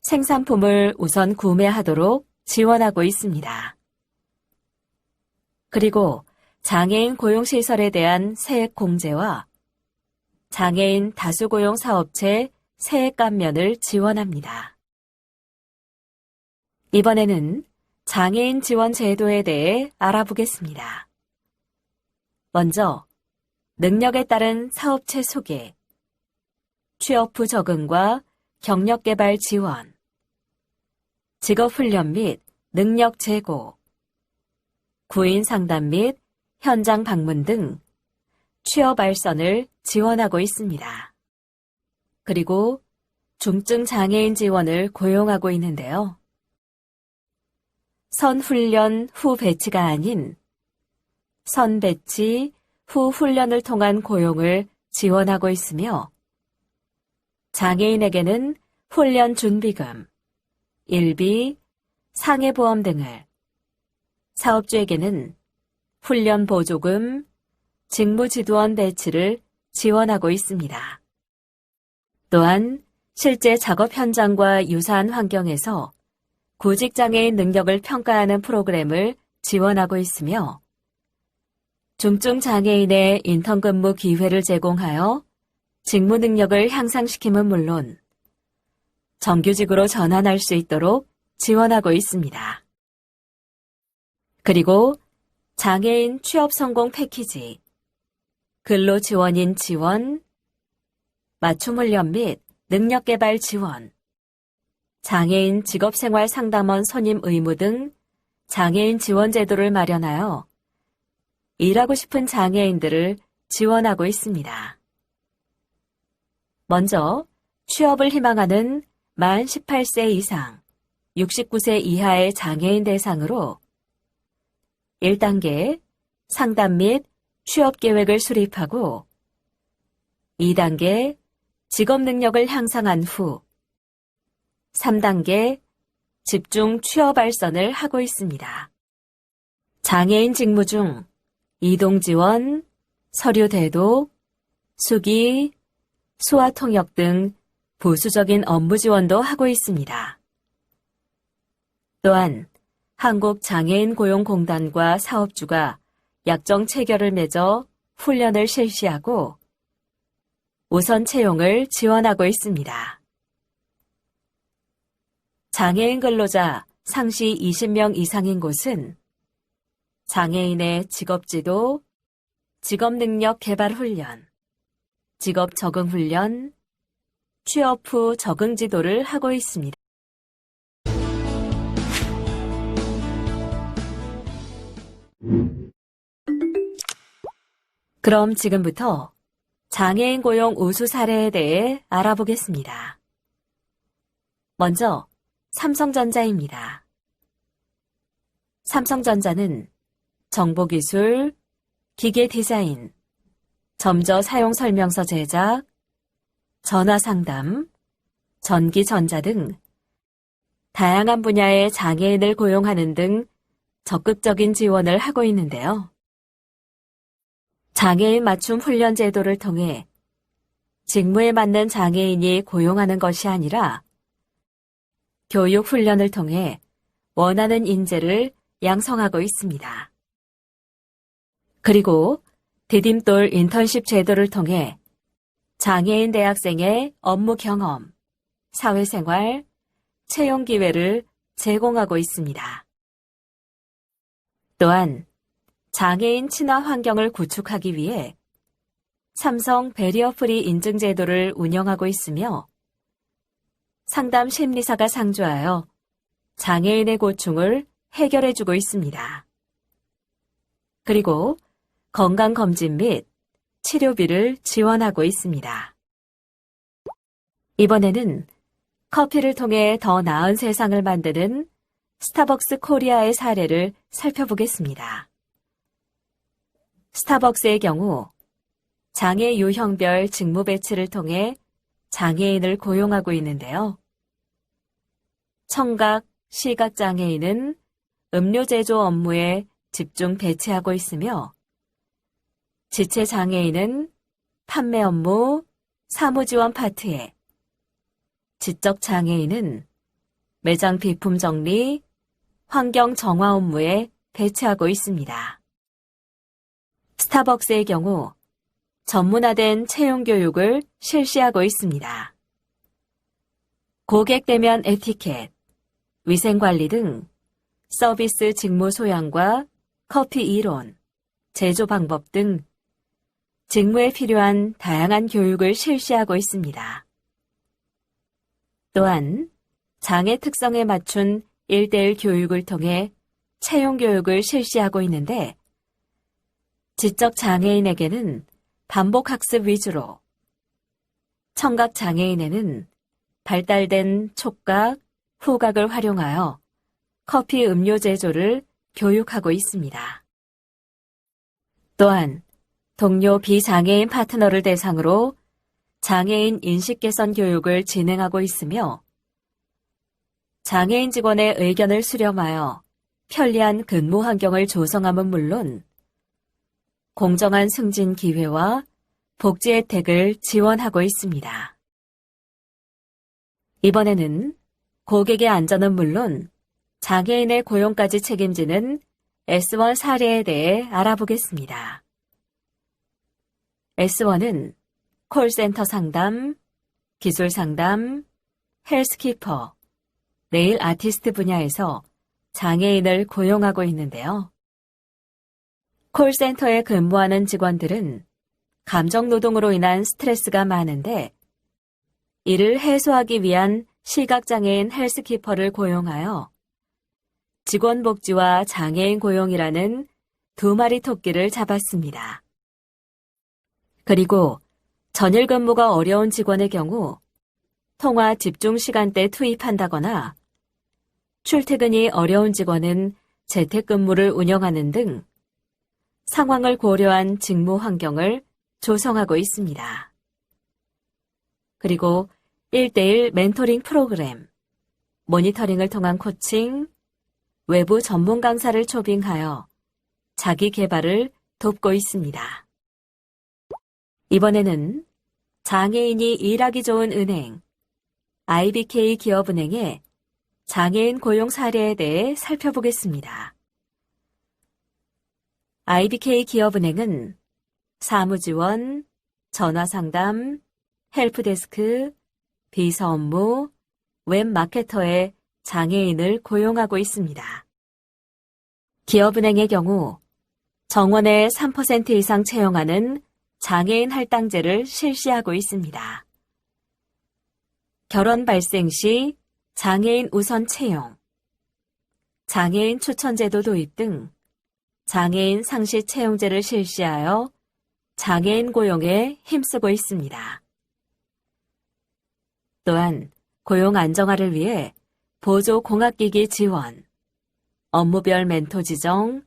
생산품을 우선 구매하도록 지원하고 있습니다. 그리고 장애인 고용시설에 대한 세액 공제와 장애인 다수고용 사업체 세액 감면을 지원합니다. 이번에는 장애인 지원 제도에 대해 알아보겠습니다. 먼저 능력에 따른 사업체 소개, 취업 후 적응과 경력 개발 지원, 직업 훈련 및 능력 제고, 구인 상담 및 현장 방문 등 취업 알선을 지원하고 있습니다. 그리고 중증 장애인 지원을 고용하고 있는데요. 선훈련 후 배치가 아닌 선배치 후 훈련을 통한 고용을 지원하고 있으며 장애인에게는 훈련 준비금, 일비, 상해보험 등을, 사업주에게는 훈련 보조금, 직무지도원 배치를 지원하고 있습니다. 또한 실제 작업 현장과 유사한 환경에서 구직장애인 능력을 평가하는 프로그램을 지원하고 있으며 중증 장애인의 인턴 근무 기회를 제공하여 직무 능력을 향상시킴은 물론 정규직으로 전환할 수 있도록 지원하고 있습니다. 그리고 장애인 취업 성공 패키지, 근로 지원인 지원, 맞춤 훈련 및 능력 개발 지원, 장애인 직업생활 상담원 선임 의무 등 장애인 지원 제도를 마련하여 일하고 싶은 장애인들을 지원하고 있습니다. 먼저 취업을 희망하는 만 18세 이상, 69세 이하의 장애인 대상으로 1단계 상담 및 취업 계획을 수립하고 2단계 직업 능력을 향상한 후 3단계 집중 취업 알선을 하고 있습니다. 장애인 직무 중 이동 지원, 서류 대독, 수기, 소아 통역 등 부수적인 업무 지원도 하고 있습니다. 또한 한국장애인고용공단과 사업주가 약정 체결을 맺어 훈련을 실시하고 우선 채용을 지원하고 있습니다. 장애인 근로자 상시 20명 이상인 곳은 장애인의 직업지도, 직업능력 개발 훈련, 직업 적응 훈련, 취업 후 적응 지도를 하고 있습니다. 그럼 지금부터 장애인 고용 우수 사례에 대해 알아보겠습니다. 먼저 삼성전자입니다. 삼성전자는 정보기술, 기계 디자인, 점저 사용 설명서 제작, 전화 상담, 전기전자 등 다양한 분야의 장애인을 고용하는 등 적극적인 지원을 하고 있는데요. 장애인 맞춤 훈련 제도를 통해 직무에 맞는 장애인이 고용하는 것이 아니라 교육 훈련을 통해 원하는 인재를 양성하고 있습니다. 그리고 디딤돌 인턴십 제도를 통해 장애인 대학생의 업무 경험, 사회생활, 채용 기회를 제공하고 있습니다. 또한 장애인 친화 환경을 구축하기 위해 삼성 배리어 프리 인증 제도를 운영하고 있으며 상담 심리사가 상주하여 장애인의 고충을 해결해주고 있습니다. 그리고 건강검진 및 치료비를 지원하고 있습니다. 이번에는 커피를 통해 더 나은 세상을 만드는 스타벅스 코리아의 사례를 살펴보겠습니다. 스타벅스의 경우 장애 유형별 직무 배치를 통해 장애인을 고용하고 있는데요. 청각, 시각장애인은 음료 제조 업무에 집중 배치하고 있으며, 지체장애인은 판매 업무, 사무지원 파트에, 지적장애인은 매장 비품 정리, 환경 정화 업무에 배치하고 있습니다. 스타벅스의 경우 전문화된 채용 교육을 실시하고 있습니다. 고객 대면 에티켓, 위생관리 등 서비스 직무 소양과 커피 이론, 제조 방법 등 직무에 필요한 다양한 교육을 실시하고 있습니다. 또한 장애 특성에 맞춘 1:1 교육을 통해 채용 교육을 실시하고 있는데, 지적 장애인에게는 반복 학습 위주로, 청각 장애인에는 발달된 촉각, 후각을 활용하여 커피 음료 제조를 교육하고 있습니다. 또한 동료 비장애인 파트너를 대상으로 장애인 인식 개선 교육을 진행하고 있으며, 장애인 직원의 의견을 수렴하여 편리한 근무 환경을 조성함은 물론 공정한 승진 기회와 복지 혜택을 지원하고 있습니다. 이번에는 고객의 안전은 물론 장애인의 고용까지 책임지는 S1 사례에 대해 알아보겠습니다. S1은 콜센터 상담, 기술 상담, 헬스키퍼, 네일 아티스트 분야에서 장애인을 고용하고 있는데요. 콜센터에 근무하는 직원들은 감정노동으로 인한 스트레스가 많은데, 이를 해소하기 위한 시각장애인 헬스키퍼를 고용하여 직원 복지와 장애인 고용이라는 두 마리 토끼를 잡았습니다. 그리고 전일 근무가 어려운 직원의 경우 통화 집중 시간대 투입한다거나, 출퇴근이 어려운 직원은 재택근무를 운영하는 등 상황을 고려한 직무 환경을 조성하고 있습니다. 그리고 1:1 멘토링 프로그램, 모니터링을 통한 코칭, 외부 전문 강사를 초빙하여 자기 개발을 돕고 있습니다. 이번에는 장애인이 일하기 좋은 은행, IBK 기업은행의 장애인 고용 사례에 대해 살펴보겠습니다. IBK 기업은행은 사무지원, 전화상담, 헬프데스크, 비서 업무, 웹마케터에 장애인을 고용하고 있습니다. 기업은행의 경우 정원의 3% 이상 채용하는 장애인 할당제를 실시하고 있습니다. 결혼 발생 시 장애인 우선 채용, 장애인 추천제도 도입 등 장애인 상시 채용제를 실시하여 장애인 고용에 힘쓰고 있습니다. 또한 고용 안정화를 위해 보조 공학기기 지원, 업무별 멘토 지정,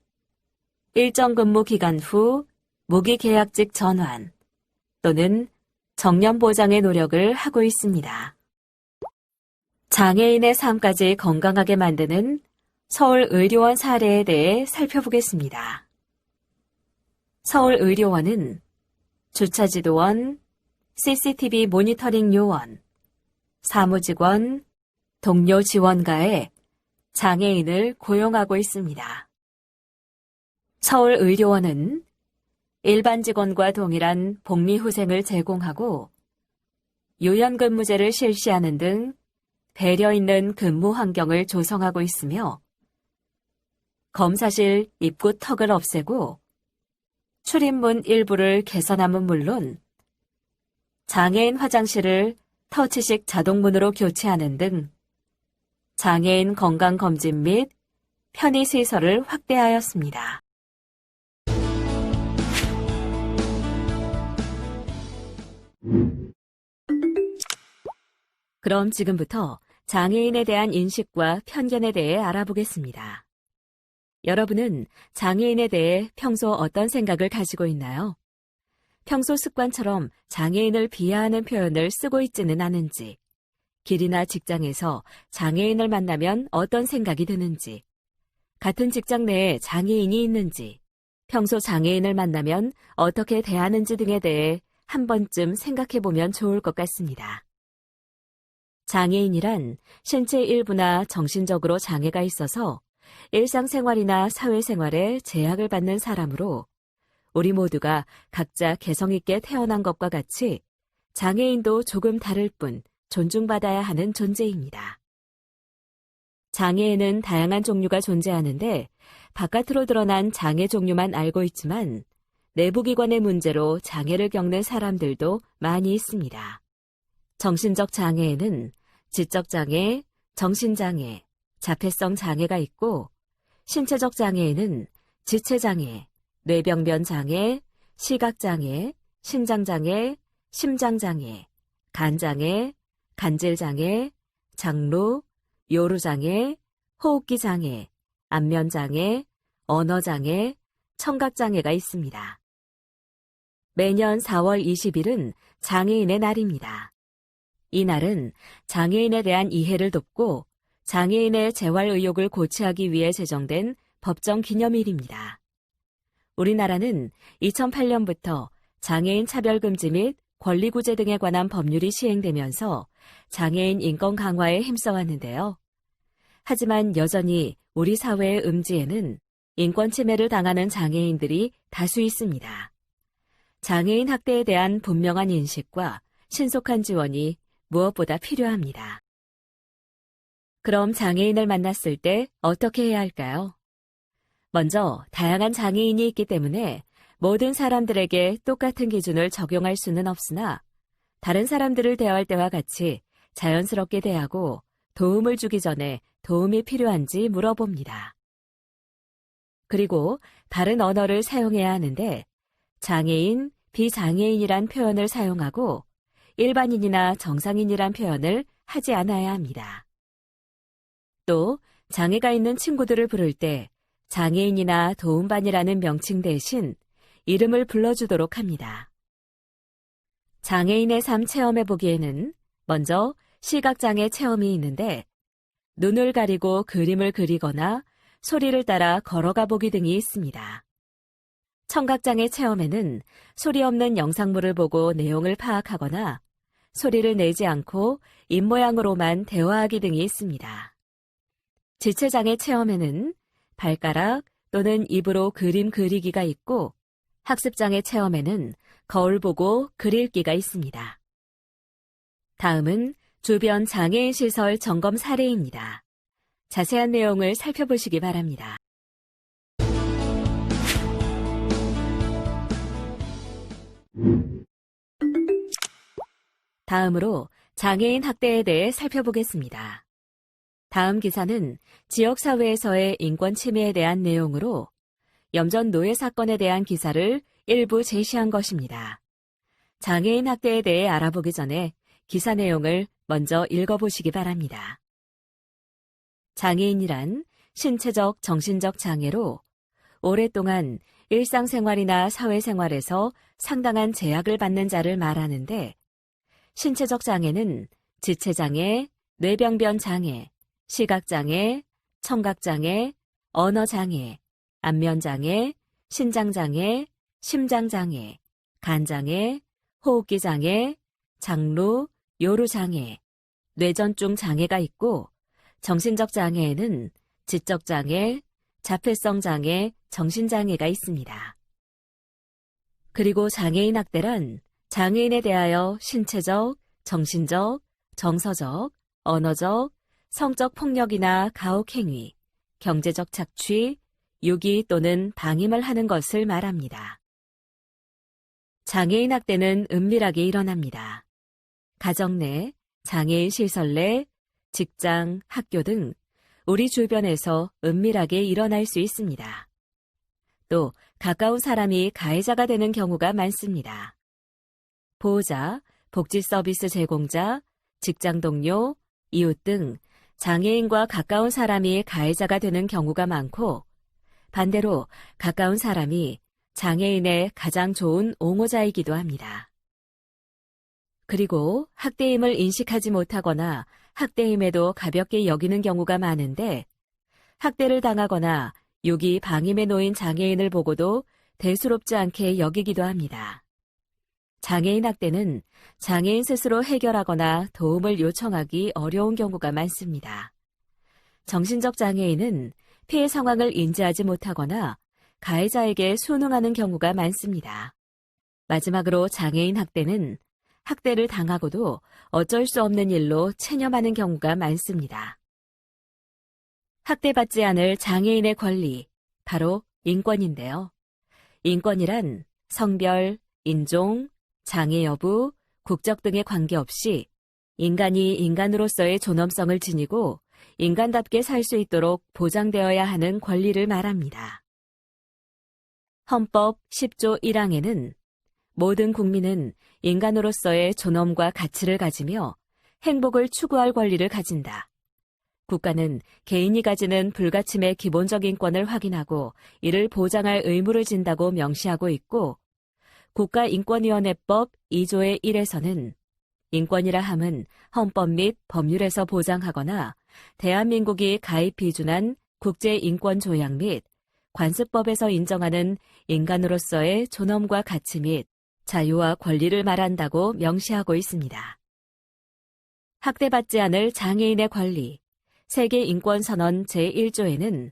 일정 근무 기간 후 무기계약직 전환 또는 정년 보장의 노력을 하고 있습니다. 장애인의 삶까지 건강하게 만드는 서울의료원 사례에 대해 살펴보겠습니다. 서울의료원은 주차지도원, CCTV 모니터링 요원, 사무직원, 동료 지원가에 장애인을 고용하고 있습니다. 서울의료원은 일반 직원과 동일한 복리후생을 제공하고 유연근무제를 실시하는 등 배려 있는 근무 환경을 조성하고 있으며, 검사실 입구 턱을 없애고 출입문 일부를 개선함은 물론 장애인 화장실을 터치식 자동문으로 교체하는 등 장애인 건강검진 및 편의시설을 확대하였습니다. 그럼 지금부터 장애인에 대한 인식과 편견에 대해 알아보겠습니다. 여러분은 장애인에 대해 평소 어떤 생각을 가지고 있나요? 평소 습관처럼 장애인을 비하하는 표현을 쓰고 있지는 않은지, 길이나 직장에서 장애인을 만나면 어떤 생각이 드는지, 같은 직장 내에 장애인이 있는지, 평소 장애인을 만나면 어떻게 대하는지 등에 대해 한 번쯤 생각해 보면 좋을 것 같습니다. 장애인이란 신체 일부나 정신적으로 장애가 있어서 일상생활이나 사회생활에 제약을 받는 사람으로 우리 모두가 각자 개성 있게 태어난 것과 같이 장애인도 조금 다를 뿐 존중받아야 하는 존재입니다. 장애에는 다양한 종류가 존재하는데 바깥으로 드러난 장애 종류만 알고 있지만 내부기관의 문제로 장애를 겪는 사람들도 많이 있습니다. 정신적 장애에는 지적장애, 정신장애, 자폐성 장애가 있고 신체적 장애에는 지체장애, 뇌병변 장애, 시각장애, 신장장애, 심장장애, 간장애, 간질장애, 장루, 요루장애, 호흡기장애, 안면장애, 언어장애, 청각장애가 있습니다. 매년 4월 20일은 장애인의 날입니다. 이 날은 장애인에 대한 이해를 돕고 장애인의 재활 의욕을 고취하기 위해 제정된 법정 기념일입니다. 우리나라는 2008년부터 장애인 차별금지 및 권리구제 등에 관한 법률이 시행되면서 장애인 인권 강화에 힘써왔는데요. 하지만 여전히 우리 사회의 음지에는 인권 침해를 당하는 장애인들이 다수 있습니다. 장애인 학대에 대한 분명한 인식과 신속한 지원이 무엇보다 필요합니다. 그럼 장애인을 만났을 때 어떻게 해야 할까요? 먼저 다양한 장애인이 있기 때문에 모든 사람들에게 똑같은 기준을 적용할 수는 없으나 다른 사람들을 대할 때와 같이 자연스럽게 대하고 도움을 주기 전에 도움이 필요한지 물어봅니다. 그리고 다른 언어를 사용해야 하는데 장애인, 비장애인이란 표현을 사용하고 일반인이나 정상인이란 표현을 하지 않아야 합니다. 또 장애가 있는 친구들을 부를 때 장애인이나 도움반이라는 명칭 대신 이름을 불러주도록 합니다. 장애인의 삶 체험해보기에는 먼저 시각장애 체험이 있는데 눈을 가리고 그림을 그리거나 소리를 따라 걸어가 보기 등이 있습니다. 청각장애 체험에는 소리 없는 영상물을 보고 내용을 파악하거나 소리를 내지 않고 입모양으로만 대화하기 등이 있습니다. 지체장애 체험에는 발가락 또는 입으로 그림 그리기가 있고 학습장애 체험에는 거울 보고 글 읽기가 있습니다. 다음은 주변 장애인 시설 점검 사례입니다. 자세한 내용을 살펴보시기 바랍니다. 다음으로 장애인 학대에 대해 살펴보겠습니다. 다음 기사는 지역사회에서의 인권 침해에 대한 내용으로 염전 노예 사건에 대한 기사를 일부 제시한 것입니다. 장애인 학대에 대해 알아보기 전에 기사 내용을 먼저 읽어보시기 바랍니다. 장애인이란 신체적, 정신적 장애로 오랫동안 일상생활이나 사회생활에서 상당한 제약을 받는 자를 말하는데 신체적 장애는 지체장애, 뇌병변 장애, 시각장애, 청각장애, 언어장애, 안면장애, 신장장애, 심장장애, 간장애, 호흡기장애, 장루, 요루장애, 뇌전증 장애가 있고 정신적 장애에는 지적장애, 자폐성 장애, 정신장애가 있습니다. 그리고 장애인 학대란 장애인에 대하여 신체적, 정신적, 정서적, 언어적, 성적 폭력이나 가혹행위, 경제적 착취, 유기 또는 방임을 하는 것을 말합니다. 장애인 학대는 은밀하게 일어납니다. 가정 내, 장애인 시설 내, 직장, 학교 등 우리 주변에서 은밀하게 일어날 수 있습니다. 또 가까운 사람이 가해자가 되는 경우가 많습니다. 보호자, 복지 서비스 제공자, 직장 동료, 이웃 등 장애인과 가까운 사람이 가해자가 되는 경우가 많고 반대로 가까운 사람이 장애인의 가장 좋은 옹호자이기도 합니다. 그리고 학대임을 인식하지 못하거나 학대임에도 가볍게 여기는 경우가 많은데 학대를 당하거나 유기 방임에 놓인 장애인을 보고도 대수롭지 않게 여기기도 합니다. 장애인 학대는 장애인 스스로 해결하거나 도움을 요청하기 어려운 경우가 많습니다. 정신적 장애인은 피해 상황을 인지하지 못하거나 가해자에게 순응하는 경우가 많습니다. 마지막으로 장애인 학대는 학대를 당하고도 어쩔 수 없는 일로 체념하는 경우가 많습니다. 학대받지 않을 장애인의 권리, 바로 인권인데요. 인권이란 성별, 인종, 장애 여부, 국적 등에 관계없이 인간이 인간으로서의 존엄성을 지니고 인간답게 살 수 있도록 보장되어야 하는 권리를 말합니다. 헌법 10조 1항에는 모든 국민은 인간으로서의 존엄과 가치를 가지며 행복을 추구할 권리를 가진다. 국가는 개인이 가지는 불가침의 기본적 인권을 확인하고 이를 보장할 의무를 진다고 명시하고 있고 국가인권위원회법 2조의 1에서는 인권이라 함은 헌법 및 법률에서 보장하거나 대한민국이 가입 비준한 국제인권조약 및 관습법에서 인정하는 인간으로서의 존엄과 가치 및 자유와 권리를 말한다고 명시하고 있습니다. 학대받지 않을 장애인의 권리, 세계인권선언 제1조에는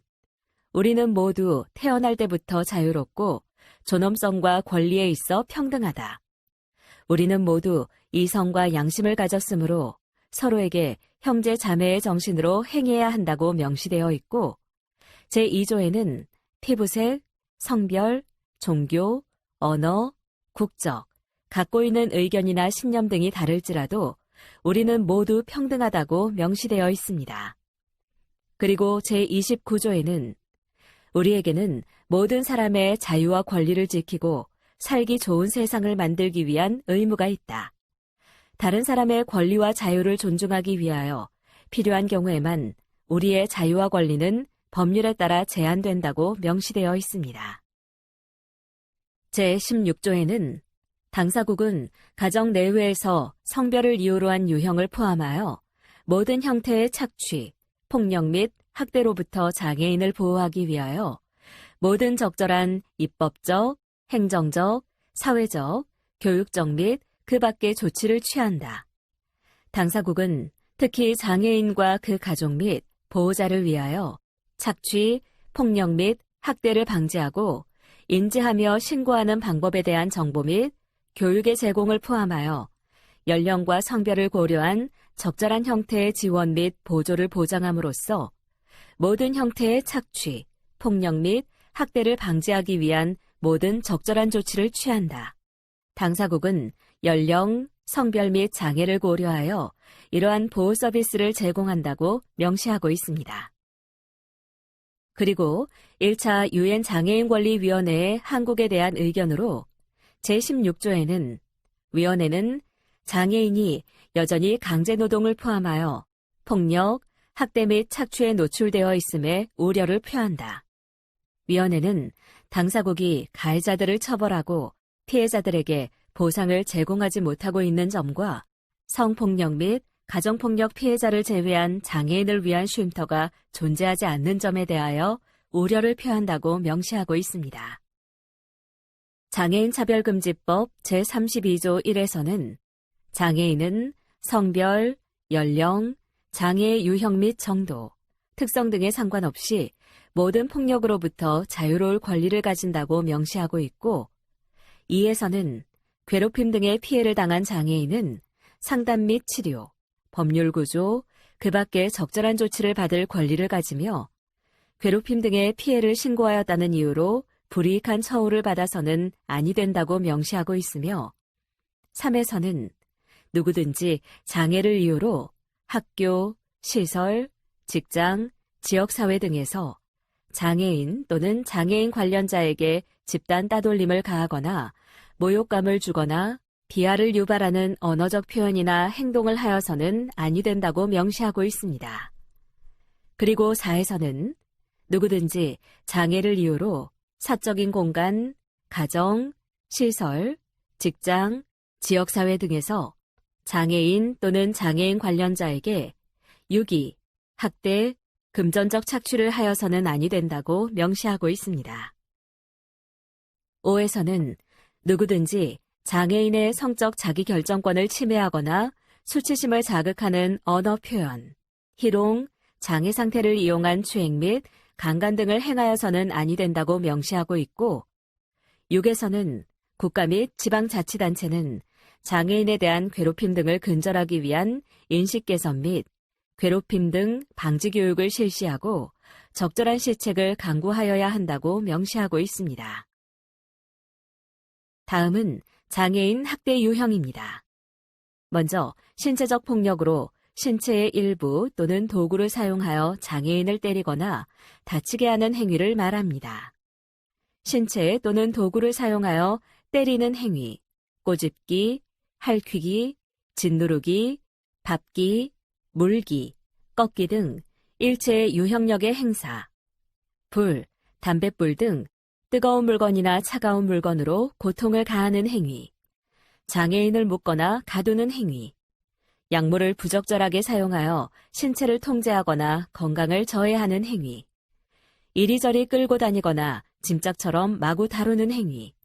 우리는 모두 태어날 때부터 자유롭고 존엄성과 권리에 있어 평등하다. 우리는 모두 이성과 양심을 가졌으므로 서로에게 형제 자매의 정신으로 행해야 한다고 명시되어 있고 제2조에는 피부색, 성별, 종교, 언어, 국적, 갖고 있는 의견이나 신념 등이 다를지라도 우리는 모두 평등하다고 명시되어 있습니다. 그리고 제29조에는 우리에게는 모든 사람의 자유와 권리를 지키고 살기 좋은 세상을 만들기 위한 의무가 있다. 다른 사람의 권리와 자유를 존중하기 위하여 필요한 경우에만 우리의 자유와 권리는 법률에 따라 제한된다고 명시되어 있습니다. 제16조에는 당사국은 가정 내외에서 성별을 이유로 한 유형을 포함하여 모든 형태의 착취, 폭력 및 학대로부터 장애인을 보호하기 위하여 모든 적절한 입법적, 행정적, 사회적, 교육적 및 그 밖의 조치를 취한다. 당사국은 특히 장애인과 그 가족 및 보호자를 위하여 착취, 폭력 및 학대를 방지하고 인지하며 신고하는 방법에 대한 정보 및 교육의 제공을 포함하여 연령과 성별을 고려한 적절한 형태의 지원 및 보조를 보장함으로써 모든 형태의 착취, 폭력 및 학대를 방지하기 위한 모든 적절한 조치를 취한다. 당사국은 연령, 성별 및 장애를 고려하여 이러한 보호 서비스를 제공한다고 명시하고 있습니다. 그리고 1차 유엔 장애인권리위원회의 한국에 대한 의견으로 제16조에는 위원회는 장애인이 여전히 강제노동을 포함하여 폭력, 학대 및 착취에 노출되어 있음에 우려를 표한다. 위원회는 당사국이 가해자들을 처벌하고 피해자들에게 보상을 제공하지 못하고 있는 점과 성폭력 및 가정폭력 피해자를 제외한 장애인을 위한 쉼터가 존재하지 않는 점에 대하여 우려를 표한다고 명시하고 있습니다. 장애인 차별금지법 제32조 1에서는 장애인은 성별, 연령, 장애의 유형 및 정도, 특성 등에 상관없이 모든 폭력으로부터 자유로울 권리를 가진다고 명시하고 있고 2에서는 괴롭힘 등의 피해를 당한 장애인은 상담 및 치료, 법률 구조, 그 밖에 적절한 조치를 받을 권리를 가지며 괴롭힘 등의 피해를 신고하였다는 이유로 불이익한 처우를 받아서는 아니 된다고 명시하고 있으며 3에서는 누구든지 장애를 이유로 학교, 시설, 직장, 지역사회 등에서 장애인 또는 장애인 관련자에게 집단 따돌림을 가하거나 모욕감을 주거나 비하를 유발하는 언어적 표현이나 행동을 하여서는 아니 된다고 명시하고 있습니다. 그리고 4에서는 누구든지 장애를 이유로 사적인 공간, 가정, 시설, 직장, 지역사회 등에서 장애인 또는 장애인 관련자에게 유기, 학대, 금전적 착취를 하여서는 아니 된다고 명시하고 있습니다. 5에서는 누구든지 장애인의 성적 자기결정권을 침해하거나 수치심을 자극하는 언어 표현, 희롱, 장애 상태를 이용한 추행 및 강간 등을 행하여서는 아니 된다고 명시하고 있고, 6에서는 국가 및 지방자치단체는 장애인에 대한 괴롭힘 등을 근절하기 위한 인식 개선 및 괴롭힘 등 방지 교육을 실시하고 적절한 시책을 강구하여야 한다고 명시하고 있습니다. 다음은 장애인 학대 유형입니다. 먼저 신체적 폭력으로 신체의 일부 또는 도구를 사용하여 장애인을 때리거나 다치게 하는 행위를 말합니다. 신체 또는 도구를 사용하여 때리는 행위, 꼬집기, 할퀴기, 짓누르기, 밟기, 물기, 꺾기 등 일체의 유형력의 행사, 불, 담뱃불 등 뜨거운 물건이나 차가운 물건으로 고통을 가하는 행위, 장애인을 묶거나 가두는 행위, 약물을 부적절하게 사용하여 신체를 통제하거나 건강을 저해하는 행위, 이리저리 끌고 다니거나 짐짝처럼 마구 다루는 행위,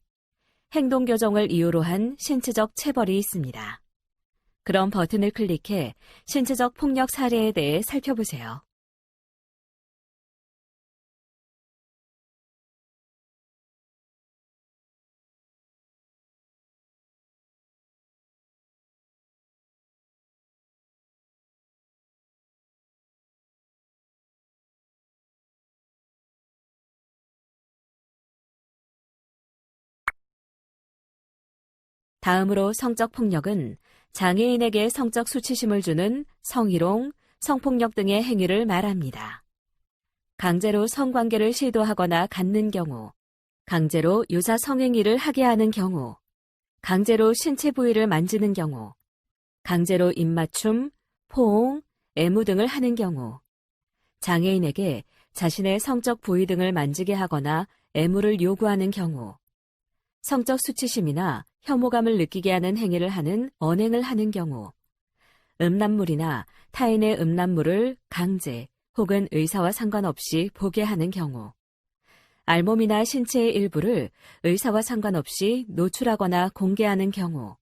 행동 교정을 이유로 한 신체적 체벌이 있습니다. 그럼 버튼을 클릭해 신체적 폭력 사례에 대해 살펴보세요. 다음으로 성적 폭력은 장애인에게 성적 수치심을 주는 성희롱, 성폭력 등의 행위를 말합니다. 강제로 성관계를 시도하거나 갖는 경우, 강제로 유사 성행위를 하게 하는 경우, 강제로 신체 부위를 만지는 경우, 강제로 입맞춤, 포옹, 애무 등을 하는 경우, 장애인에게 자신의 성적 부위 등을 만지게 하거나 애무를 요구하는 경우, 성적 수치심이나 혐오감을 느끼게 하는 행위를 하는 언행을 하는 경우, 음란물이나 타인의 음란물을 강제 혹은 의사와 상관없이 보게 하는 경우, 알몸이나 신체의 일부를 의사와 상관없이 노출하거나 공개하는 경우,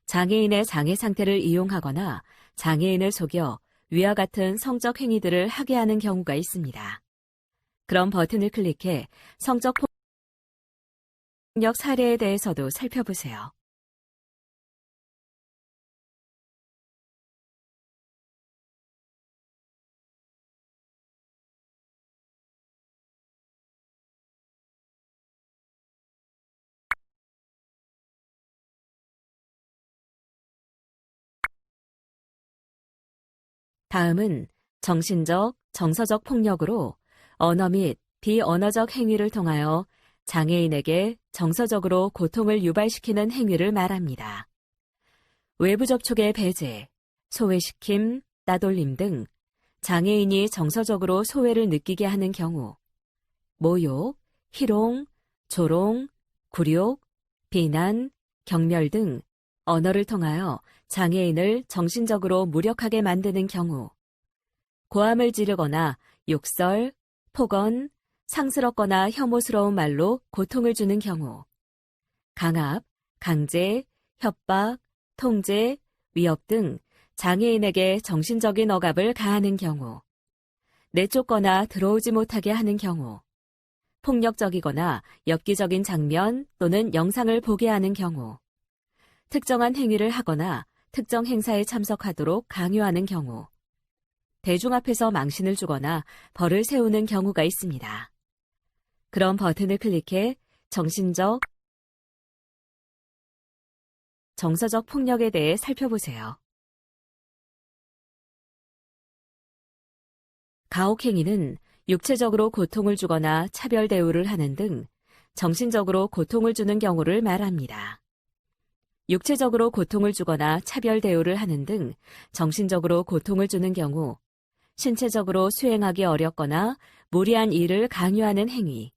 장애인의 장애 상태를 이용하거나 장애인을 속여 위와 같은 성적 행위들을 하게 하는 경우가 있습니다. 그럼 버튼을 클릭해 성적 폭력 사례에 대해서도 살펴보세요. 다음은 정신적, 정서적 폭력으로 언어 및 비언어적 행위를 통하여 장애인에게 정서적으로 고통을 유발시키는 행위를 말합니다. 외부 접촉의 배제, 소외시킴, 따돌림 등 장애인이 정서적으로 소외를 느끼게 하는 경우, 모욕, 희롱, 조롱, 굴욕, 비난, 경멸 등 언어를 통하여 장애인을 정신적으로 무력하게 만드는 경우, 고함을 지르거나 욕설, 폭언, 상스럽거나 혐오스러운 말로 고통을 주는 경우, 강압, 강제, 협박, 통제, 위협 등 장애인에게 정신적인 억압을 가하는 경우, 내쫓거나 들어오지 못하게 하는 경우, 폭력적이거나 엽기적인 장면 또는 영상을 보게 하는 경우, 특정한 행위를 하거나 특정 행사에 참석하도록 강요하는 경우, 대중 앞에서 망신을 주거나 벌을 세우는 경우가 있습니다. 그럼 버튼을 클릭해 정신적, 정서적 폭력에 대해 살펴보세요. 가혹행위는 육체적으로 고통을 주거나 차별 대우를 하는 등 정신적으로 고통을 주는 경우를 말합니다. 육체적으로 고통을 주거나 차별 대우를 하는 등 정신적으로 고통을 주는 경우, 신체적으로 수행하기 어렵거나 무리한 일을 강요하는 행위,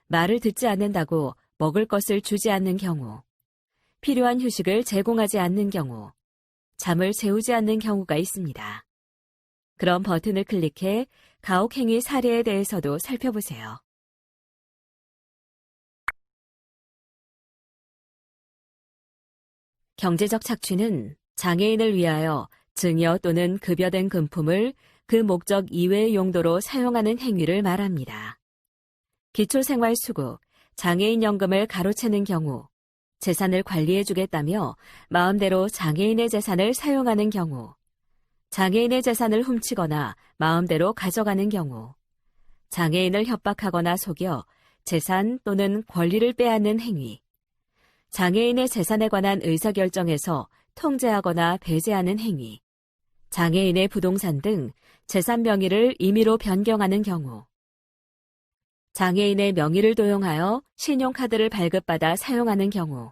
말을 듣지 않는다고 먹을 것을 주지 않는 경우, 필요한 휴식을 제공하지 않는 경우, 잠을 재우지 않는 경우가 있습니다. 그럼 버튼을 클릭해 가혹행위 사례에 대해서도 살펴보세요. 경제적 착취는 장애인을 위하여 증여 또는 급여된 금품을 그 목적 이외의 용도로 사용하는 행위를 말합니다. 기초생활수급, 장애인연금을 가로채는 경우, 재산을 관리해주겠다며 마음대로 장애인의 재산을 사용하는 경우, 장애인의 재산을 훔치거나 마음대로 가져가는 경우, 장애인을 협박하거나 속여 재산 또는 권리를 빼앗는 행위, 장애인의 재산에 관한 의사결정에서 통제하거나 배제하는 행위, 장애인의 부동산 등 재산 명의를 임의로 변경하는 경우, 장애인의 명의를 도용하여 신용카드를 발급받아 사용하는 경우,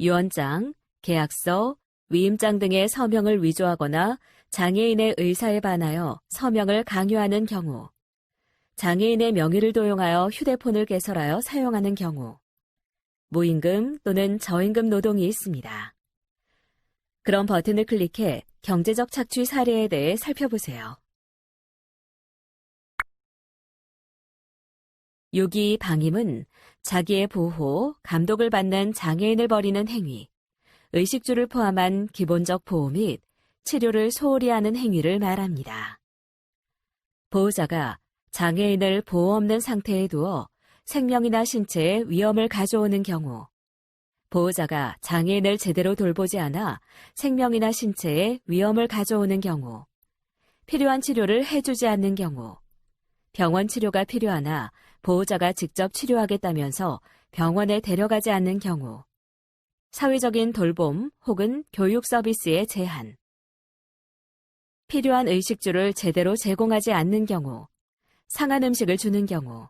유언장, 계약서, 위임장 등의 서명을 위조하거나 장애인의 의사에 반하여 서명을 강요하는 경우, 장애인의 명의를 도용하여 휴대폰을 개설하여 사용하는 경우, 무임금 또는 저임금 노동이 있습니다. 그럼 버튼을 클릭해 경제적 착취 사례에 대해 살펴보세요. 6위 방임은 자기의 보호, 감독을 받는 장애인을 벌이는 행위, 의식주를 포함한 기본적 보호 및 치료를 소홀히 하는 행위를 말합니다. 보호자가 장애인을 보호 없는 상태에 두어 생명이나 신체에 위험을 가져오는 경우, 보호자가 장애인을 제대로 돌보지 않아 생명이나 신체에 위험을 가져오는 경우, 필요한 치료를 해주지 않는 경우, 병원 치료가 필요하나 보호자가 직접 치료하겠다면서 병원에 데려가지 않는 경우, 사회적인 돌봄 혹은 교육 서비스의 제한, 필요한 의식주를 제대로 제공하지 않는 경우, 상한 음식을 주는 경우,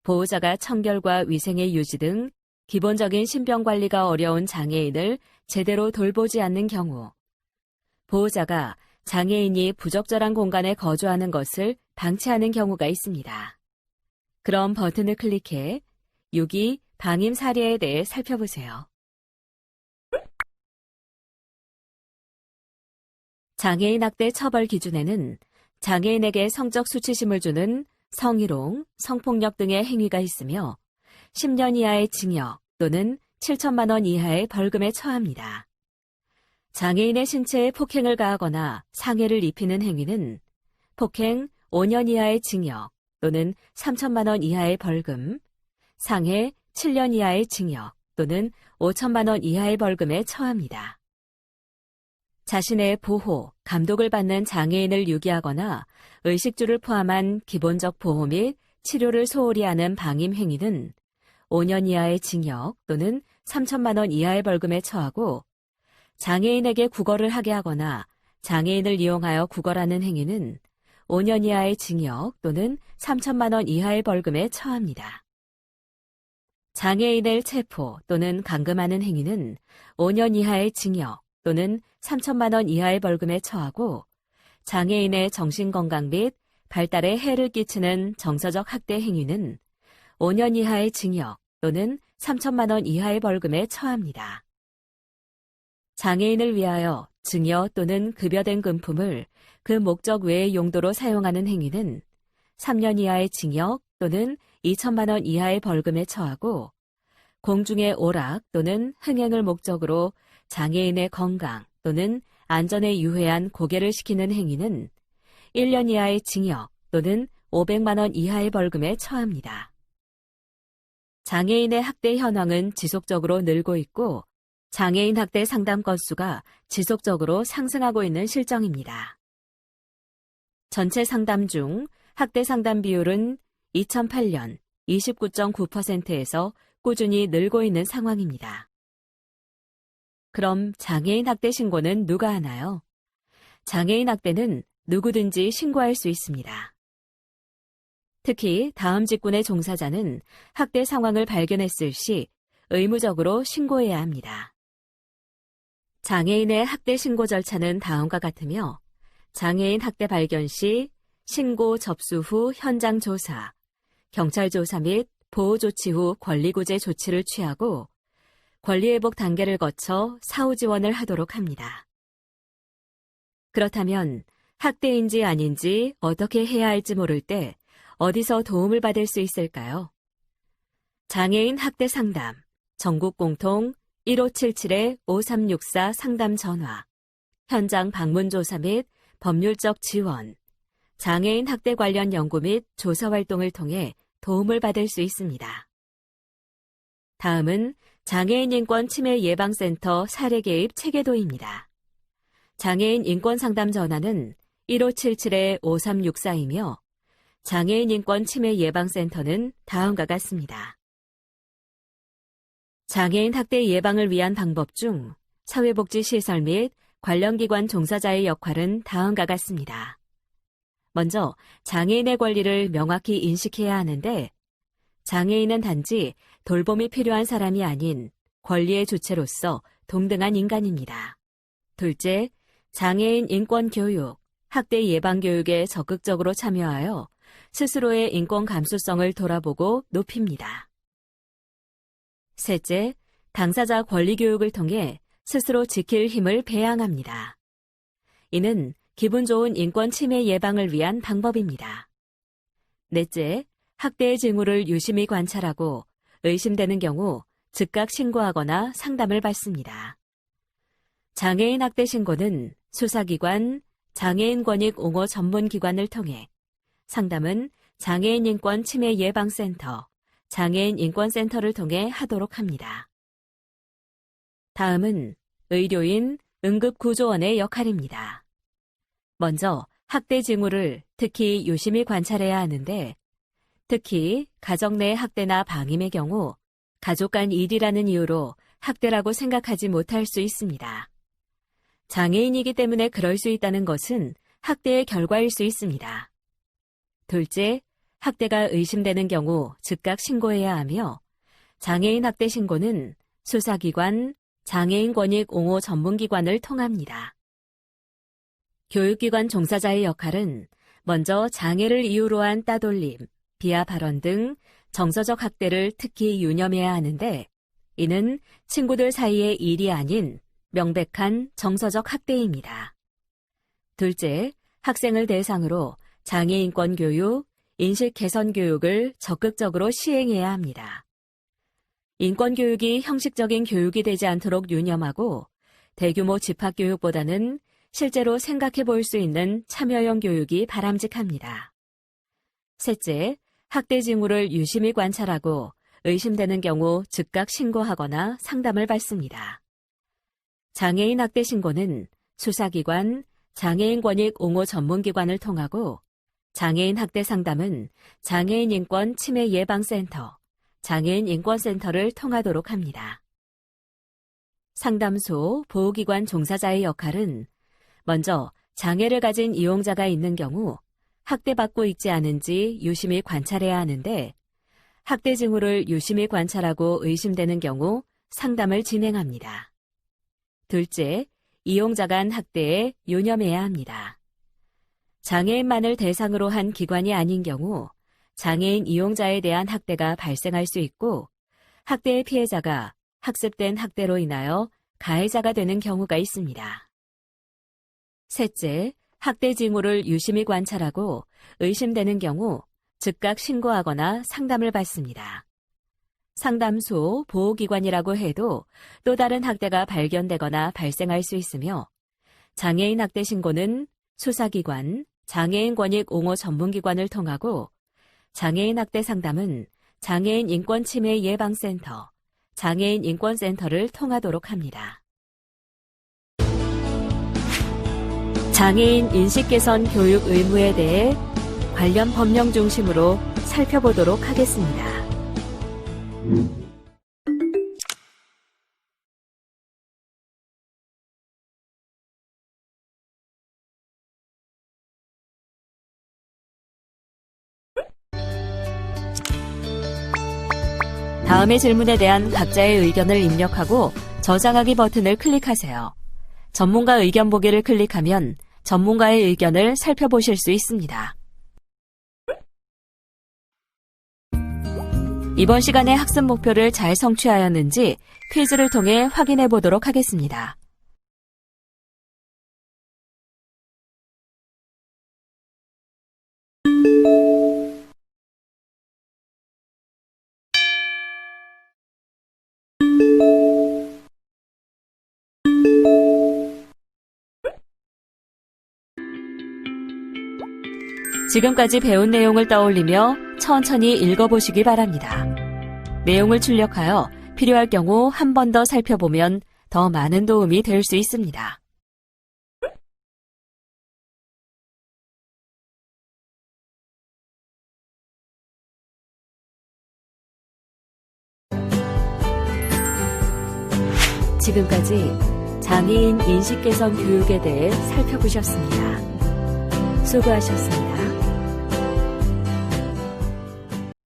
보호자가 청결과 위생의 유지 등 기본적인 신병관리가 어려운 장애인을 제대로 돌보지 않는 경우, 보호자가 장애인이 부적절한 공간에 거주하는 것을 방치하는 경우가 있습니다. 그럼 버튼을 클릭해 6위 방임 사례에 대해 살펴보세요. 장애인 학대 처벌 기준에는 장애인에게 성적 수치심을 주는 성희롱, 성폭력 등의 행위가 있으며 10년 이하의 징역 또는 7천만 원 이하의 벌금에 처합니다. 장애인의 신체에 폭행을 가하거나 상해를 입히는 행위는 폭행 5년 이하의 징역 또는 3천만 원 이하의 벌금, 상해 7년 이하의 징역 또는 5천만 원 이하의 벌금에 처합니다. 자신의 보호, 감독을 받는 장애인을 유기하거나 의식주를 포함한 기본적 보호 및 치료를 소홀히 하는 방임 행위는 5년 이하의 징역 또는 3천만 원 이하의 벌금에 처하고, 장애인에게 구걸을 하게 하거나 장애인을 이용하여 구걸하는 행위는 5년 이하의 징역 또는 3천만 원 이하의 벌금에 처합니다. 장애인을 체포 또는 감금하는 행위는 5년 이하의 징역 또는 3천만 원 이하의 벌금에 처하고, 장애인의 정신건강 및 발달에 해를 끼치는 정서적 학대 행위는 5년 이하의 징역 또는 3천만 원 이하의 벌금에 처합니다. 장애인을 위하여 증여 또는 급여된 금품을 그 목적 외의 용도로 사용하는 행위는 3년 이하의 징역 또는 2천만 원 이하의 벌금에 처하고, 공중의 오락 또는 흥행을 목적으로 장애인의 건강 또는 안전에 유해한 고개를 시키는 행위는 1년 이하의 징역 또는 500만 원 이하의 벌금에 처합니다. 장애인의 학대 현황은 지속적으로 늘고 있고, 장애인 학대 상담 건수가 지속적으로 상승하고 있는 실정입니다. 전체 상담 중 학대 상담 비율은 2008년 29.9%에서 꾸준히 늘고 있는 상황입니다. 그럼 장애인 학대 신고는 누가 하나요? 장애인 학대는 누구든지 신고할 수 있습니다. 특히 다음 직군의 종사자는 학대 상황을 발견했을 시 의무적으로 신고해야 합니다. 장애인의 학대 신고 절차는 다음과 같으며, 장애인 학대 발견 시 신고 접수 후 현장 조사, 경찰 조사 및 보호 조치 후 권리구제 조치를 취하고 권리회복 단계를 거쳐 사후 지원을 하도록 합니다. 그렇다면 학대인지 아닌지 어떻게 해야 할지 모를 때 어디서 도움을 받을 수 있을까요? 장애인 학대 상담, 전국 공통 1577-5364 상담 전화, 현장 방문 조사 및 법률적 지원, 장애인 학대 관련 연구 및 조사 활동을 통해 도움을 받을 수 있습니다. 다음은 장애인 인권 침해 예방센터 사례 개입 체계도입니다. 장애인 인권 상담 전화는 1577-5364이며 장애인 인권 침해 예방센터는 다음과 같습니다. 장애인 학대 예방을 위한 방법 중 사회복지시설 및 관련 기관 종사자의 역할은 다음과 같습니다. 먼저 장애인의 권리를 명확히 인식해야 하는데 장애인은 단지 돌봄이 필요한 사람이 아닌 권리의 주체로서 동등한 인간입니다. 둘째, 장애인 인권 교육, 학대 예방 교육에 적극적으로 참여하여 스스로의 인권 감수성을 돌아보고 높입니다. 셋째, 당사자 권리 교육을 통해 스스로 지킬 힘을 배양합니다. 이는 기분 좋은 인권 침해 예방을 위한 방법입니다. 넷째, 학대의 징후를 유심히 관찰하고 의심되는 경우 즉각 신고하거나 상담을 받습니다. 장애인 학대 신고는 수사기관, 장애인 권익 옹호 전문기관을 통해, 상담은 장애인 인권 침해 예방센터, 장애인 인권센터를 통해 하도록 합니다. 다음은 의료인, 응급구조원의 역할입니다. 먼저 학대 징후를 특히 유심히 관찰해야 하는데, 특히 가정 내 학대나 방임의 경우 가족 간 일이라는 이유로 학대라고 생각하지 못할 수 있습니다. 장애인이기 때문에 그럴 수 있다는 것은 학대의 결과일 수 있습니다. 둘째, 학대가 의심되는 경우 즉각 신고해야 하며 장애인 학대 신고는 수사기관, 장애인 권익 옹호 전문기관을 통합니다. 교육기관 종사자의 역할은 먼저 장애를 이유로 한 따돌림, 비하 발언 등 정서적 학대를 특히 유념해야 하는데 이는 친구들 사이의 일이 아닌 명백한 정서적 학대입니다. 둘째, 학생을 대상으로 장애인권 교육, 인식 개선 교육을 적극적으로 시행해야 합니다. 인권 교육이 형식적인 교육이 되지 않도록 유념하고 대규모 집합교육보다는 실제로 생각해 볼 수 있는 참여형 교육이 바람직합니다. 셋째, 학대 징후를 유심히 관찰하고 의심되는 경우 즉각 신고하거나 상담을 받습니다. 장애인 학대 신고는 수사기관, 장애인 권익 옹호 전문기관을 통하고 장애인 학대 상담은 장애인 인권 침해 예방센터, 장애인 인권센터를 통하도록 합니다. 상담소, 보호기관 종사자의 역할은 먼저 장애를 가진 이용자가 있는 경우 학대받고 있지 않은지 유심히 관찰해야 하는데 학대 징후를 유심히 관찰하고 의심되는 경우 상담을 진행합니다. 둘째, 이용자 간 학대에 유념해야 합니다. 장애인만을 대상으로 한 기관이 아닌 경우 장애인 이용자에 대한 학대가 발생할 수 있고 학대의 피해자가 학습된 학대로 인하여 가해자가 되는 경우가 있습니다. 셋째, 학대 징후를 유심히 관찰하고 의심되는 경우 즉각 신고하거나 상담을 받습니다. 상담소, 보호기관이라고 해도 또 다른 학대가 발견되거나 발생할 수 있으며 장애인 학대 신고는 수사기관, 장애인 권익 옹호 전문기관을 통하고 장애인 학대 상담은 장애인 인권 침해 예방센터, 장애인 인권센터를 통하도록 합니다. 장애인 인식 개선 교육 의무에 대해 관련 법령 중심으로 살펴보도록 하겠습니다. 다음의 질문에 대한 각자의 의견을 입력하고 저장하기 버튼을 클릭하세요. 전문가 의견 보기를 클릭하면 전문가의 의견을 살펴보실 수 있습니다. 이번 시간의 학습 목표를 잘 성취하였는지 퀴즈를 통해 확인해 보도록 하겠습니다. 지금까지 배운 내용을 떠올리며 천천히 읽어보시기 바랍니다. 내용을 출력하여 필요할 경우 한 번 더 살펴보면 더 많은 도움이 될 수 있습니다. 지금까지 장애인 인식 개선 교육에 대해 살펴보셨습니다. 수고하셨습니다.